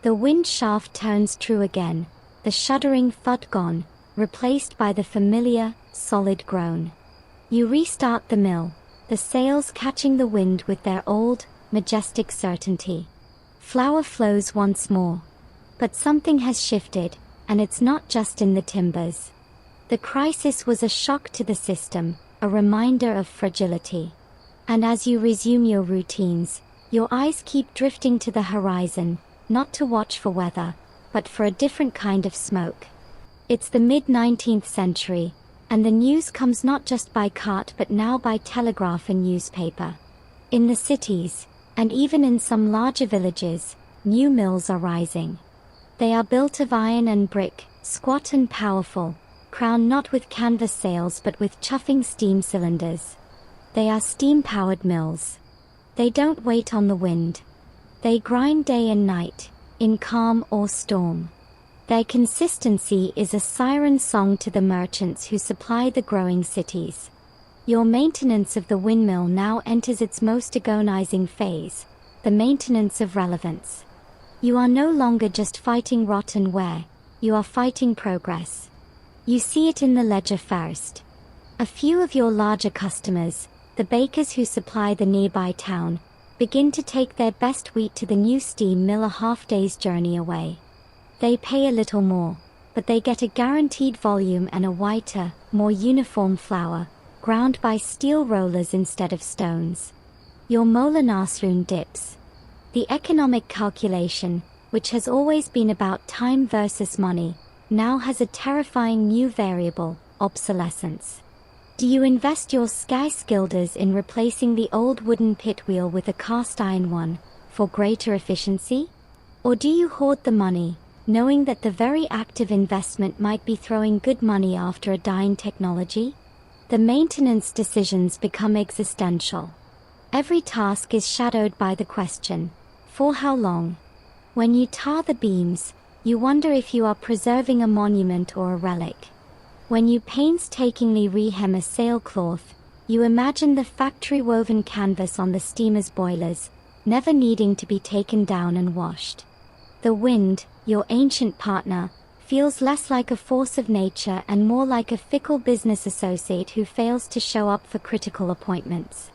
The wind shaft turns true again, the shuddering thud gone, replaced by the familiar, solid groan. You restart the mill, the sails catching the wind with their old, majestic certainty. Flour flows once more. But something has shifted, and it's not just in the timbers. The crisis was a shock to the system, a reminder of fragility. And as you resume your routines, your eyes keep drifting to the horizon, not to watch for weather, but for a different kind of smoke. It's the mid-19th century, and the news comes not just by cart but now by telegraph and newspaper. In the cities, and even in some larger villages, new mills are rising. They are built of iron and brick, squat and powerful, crowned not with canvas sails but with chuffing steam cylinders. They are steam-powered mills. They don't wait on the wind. They grind day and night, in calm or storm. Their consistency is a siren song to the merchants who supply the growing cities. Your maintenance of the windmill now enters its most agonizing phase, the maintenance of relevance. You are no longer just fighting rot and wear, you are fighting progress. You see it in the ledger first. A few of your larger customers, the bakers who supply the nearby town, begin to take their best wheat to the new steam mill a half-day's journey away. They pay a little more, but they get a guaranteed volume and a whiter, more uniform flour, ground by steel rollers instead of stones. Your molenasrun dips. The economic calculation, which has always been about time versus money, now has a terrifying new variable, obsolescence. Do you invest your skysguilders in replacing the old wooden pit wheel with a cast iron one, for greater efficiency? Or do you hoard the money, knowing that the very act of investment might be throwing good money after a dying technology? The maintenance decisions become existential. Every task is shadowed by the question, for how long? When you tar the beams, you wonder if you are preserving a monument or a relic. When you painstakingly rehem a sailcloth, you imagine the factory-woven canvas on the steamer's boilers, never needing to be taken down and washed. The wind, your ancient partner, feels less like a force of nature and more like a fickle business associate who fails to show up for critical appointments.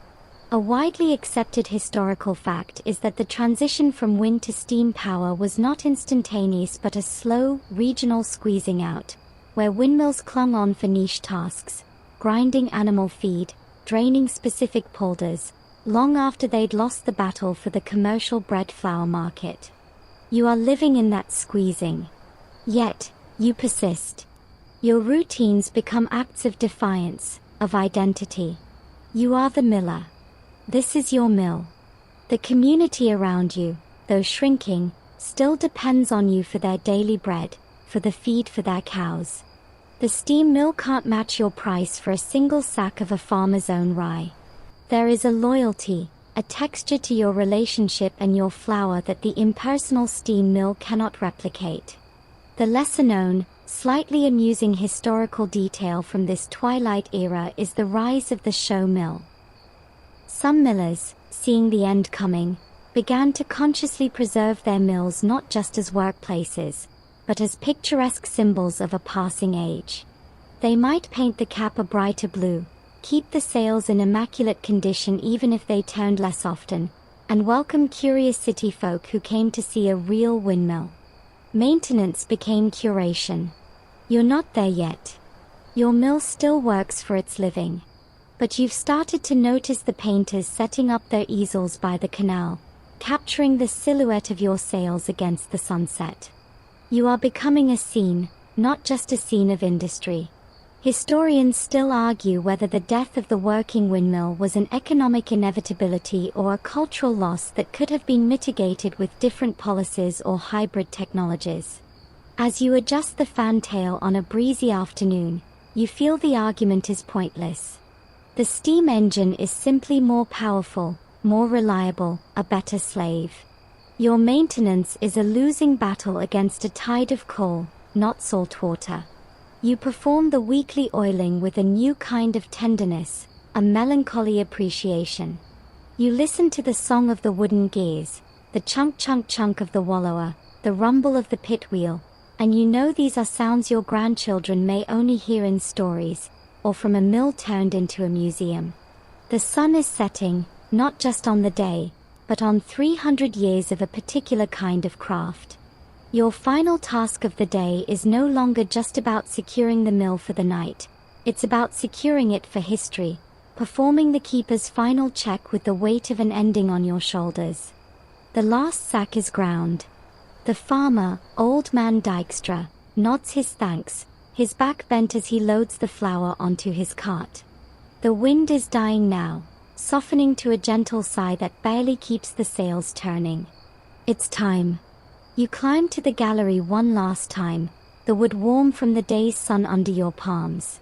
A widely accepted historical fact is that the transition from wind to steam power was not instantaneous but a slow, regional squeezing out, where windmills clung on for niche tasks, grinding animal feed, draining specific polders, long after they'd lost the battle for the commercial bread flour market. You are living in that squeezing. Yet, you persist. Your routines become acts of defiance, of identity. You are the miller. This is your mill. The community around you, though shrinking, still depends on you for their daily bread, for the feed for their cows. The steam mill can't match your price for a single sack of a farmer's own rye. There is a loyalty, a texture to your relationship and your flour that the impersonal steam mill cannot replicate. The lesser-known, slightly amusing historical detail from this twilight era is the rise of the show mill. Some millers, seeing the end coming, began to consciously preserve their mills not just as workplaces, but as picturesque symbols of a passing age. They might paint the cap a brighter blue, keep the sails in immaculate condition even if they turned less often, and welcome curious city folk who came to see a real windmill. Maintenance became curation. You're not there yet. Your mill still works for its living. But you've started to notice the painters setting up their easels by the canal, capturing the silhouette of your sails against the sunset. You are becoming a scene, not just a scene of industry. Historians still argue whether the death of the working windmill was an economic inevitability or a cultural loss that could have been mitigated with different policies or hybrid technologies. As you adjust the fantail on a breezy afternoon, you feel the argument is pointless. The steam engine is simply more powerful, more reliable, a better slave. Your maintenance is a losing battle against a tide of coal, not salt water. You perform the weekly oiling with a new kind of tenderness, a melancholy appreciation. You listen to the song of the wooden gears, the chunk chunk chunk of the wallower, the rumble of the pit wheel, and you know these are sounds your grandchildren may only hear in stories, or from a mill turned into a museum. The sun is setting, not just on the day, but on 300 years of a particular kind of craft. Your final task of the day is no longer just about securing the mill for the night. It's about securing it for history, performing the keeper's final check with the weight of an ending on your shoulders. The last sack is ground. The farmer, old man Dykstra, nods his thanks, his back bent as he loads the flour onto his cart. The wind is dying now, softening to a gentle sigh that barely keeps the sails turning. It's time. You climb to the gallery one last time, the wood warm from the day's sun under your palms.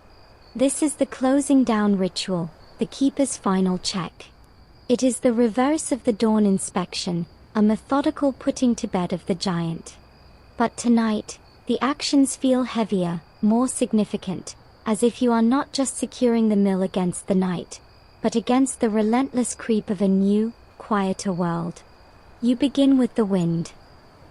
This is the closing down ritual, the keeper's final check. It is the reverse of the dawn inspection, a methodical putting to bed of the giant. But tonight, the actions feel heavier, more significant, as if you are not just securing the mill against the night, but against the relentless creep of a new, quieter world. You begin with the wind.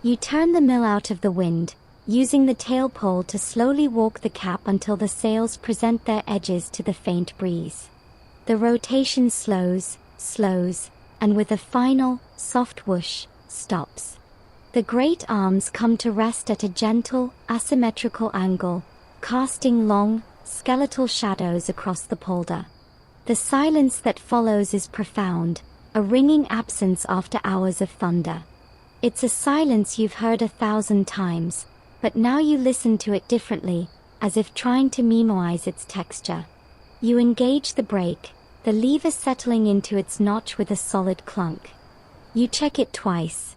You turn the mill out of the wind, using the tail pole to slowly walk the cap until the sails present their edges to the faint breeze. The rotation slows, and with a final, soft whoosh, stops. The great arms come to rest at a gentle, asymmetrical angle, casting long, skeletal shadows across the polder. The silence that follows is profound, a ringing absence after hours of thunder. It's a silence you've heard 1,000 times, but now you listen to it differently, as if trying to memorize its texture. You engage the brake, the lever settling into its notch with a solid clunk. You check it twice.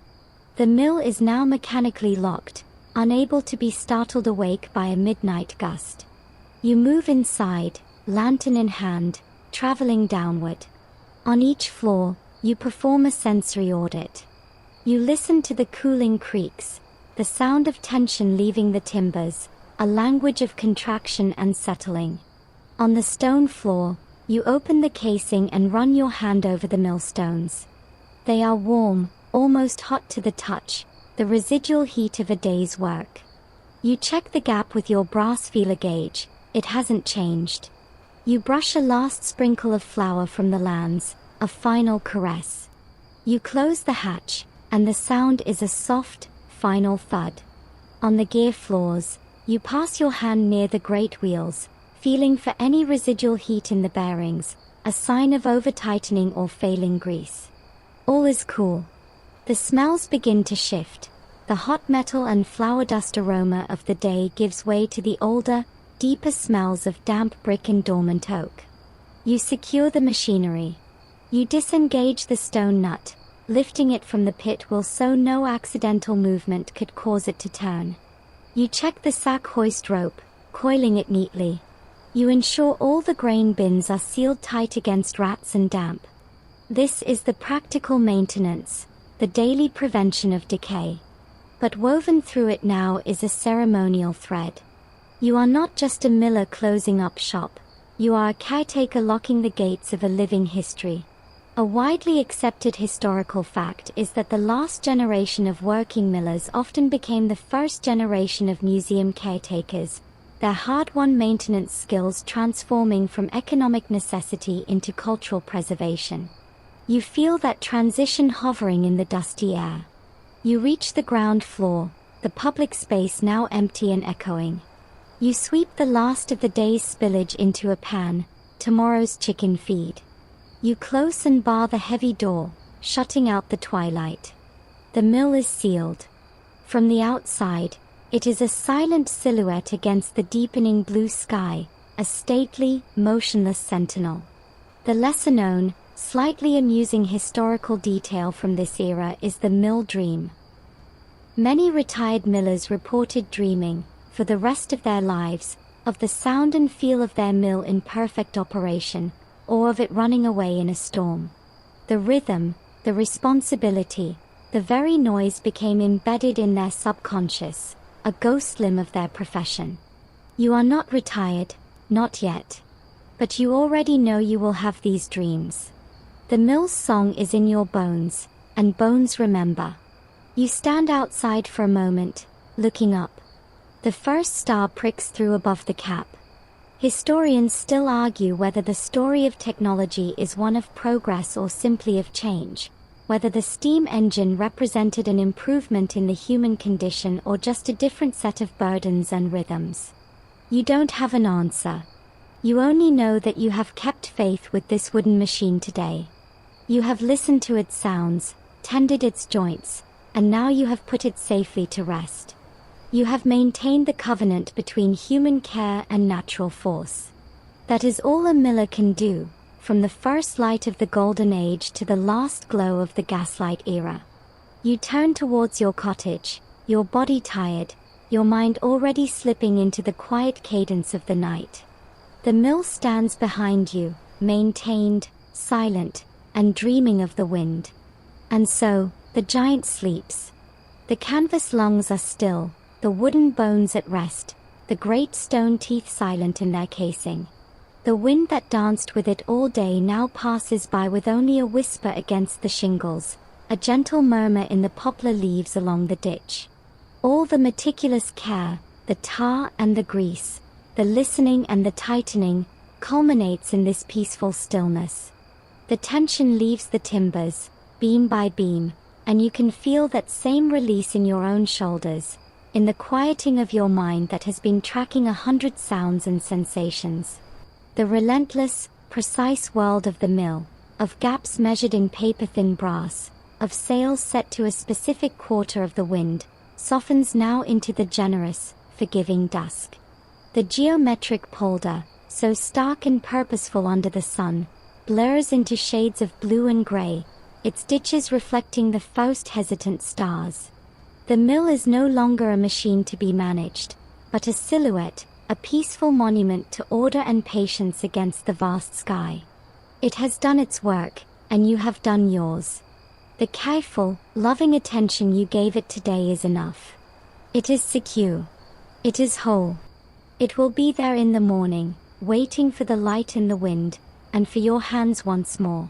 The mill is now mechanically locked, unable to be startled awake by a midnight gust. You move inside, lantern in hand, traveling downward. On each floor, you perform a sensory audit. You listen to the cooling creaks, the sound of tension leaving the timbers, a language of contraction and settling. On the stone floor, you open the casing and run your hand over the millstones. They are warm, almost hot to the touch, the residual heat of a day's work. You check the gap with your brass feeler gauge, it hasn't changed. You brush a last sprinkle of flour from the lands, a final caress. You close the hatch, and the sound is a soft, final thud. On the gear floors, you pass your hand near the great wheels, feeling for any residual heat in the bearings, a sign of over-tightening or failing grease. All is cool. The smells begin to shift. The hot metal and flour dust aroma of the day gives way to the older, deeper smells of damp brick and dormant oak. You secure the machinery. You disengage the stone nut, lifting it from the pit wheel so no accidental movement could cause it to turn. You check the sack hoist rope, coiling it neatly. You ensure all the grain bins are sealed tight against rats and damp. This is the practical maintenance, the daily prevention of decay. But woven through it now is a ceremonial thread. You are not just a miller closing up shop, you are a caretaker locking the gates of a living history. A widely accepted historical fact is that the last generation of working millers often became the first generation of museum caretakers, their hard-won maintenance skills transforming from economic necessity into cultural preservation. You feel that transition hovering in the dusty air. You reach the ground floor, the public space now empty and echoing. You sweep the last of the day's spillage into a pan, tomorrow's chicken feed. You close and bar the heavy door, shutting out the twilight. The mill is sealed. From the outside, it is a silent silhouette against the deepening blue sky, a stately, motionless sentinel. The lesser-known, slightly amusing historical detail from this era is the mill dream. Many retired millers reported dreaming, for the rest of their lives, of the sound and feel of their mill in perfect operation, or of it running away in a storm. The rhythm, the responsibility, the very noise became embedded in their subconscious, a ghost limb of their profession. You are not retired, not yet. But you already know you will have these dreams. The mill's song is in your bones, and bones remember. You stand outside for a moment, looking up. The first star pricks through above the cap. Historians still argue whether the story of technology is one of progress or simply of change, whether the steam engine represented an improvement in the human condition or just a different set of burdens and rhythms. You don't have an answer. You only know that you have kept faith with this wooden machine today. You have listened to its sounds, tended its joints, and now you have put it safely to rest. You have maintained the covenant between human care and natural force. That is all a miller can do, from the first light of the golden age to the last glow of the gaslight era. You turn towards your cottage, your body tired, your mind already slipping into the quiet cadence of the night. The mill stands behind you, maintained, silent, and dreaming of the wind. And so, the giant sleeps. The canvas lungs are still, the wooden bones at rest, the great stone teeth silent in their casing. The wind that danced with it all day now passes by with only a whisper against the shingles, a gentle murmur in the poplar leaves along the ditch. All the meticulous care, the tar and the grease, the listening and the tightening, culminates in this peaceful stillness. The tension leaves the timbers, beam by beam, and you can feel that same release in your own shoulders, in the quieting of your mind that has been tracking 100 sounds and sensations. The relentless, precise world of the mill, of gaps measured in paper-thin brass, of sails set to a specific quarter of the wind, softens now into the generous, forgiving dusk. The geometric polder, so stark and purposeful under the sun, blurs into shades of blue and gray, its ditches reflecting the first hesitant stars. The mill is no longer a machine to be managed, but a silhouette, a peaceful monument to order and patience against the vast sky. It has done its work, and you have done yours. The careful, loving attention you gave it today is enough. It is secure. It is whole. It will be there in the morning, waiting for the light in the wind, and for your hands once more.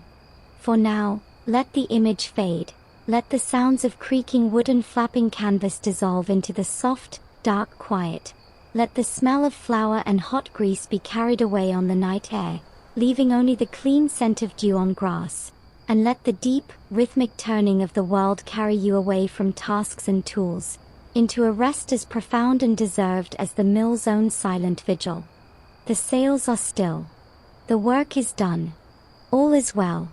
For now, let the image fade. Let the sounds of creaking wood and flapping canvas dissolve into the soft, dark quiet. Let the smell of flour and hot grease be carried away on the night air, leaving only the clean scent of dew on grass. And let the deep, rhythmic turning of the world carry you away from tasks and tools, into a rest as profound and deserved as the mill's own silent vigil. The sails are still. The work is done. All is well.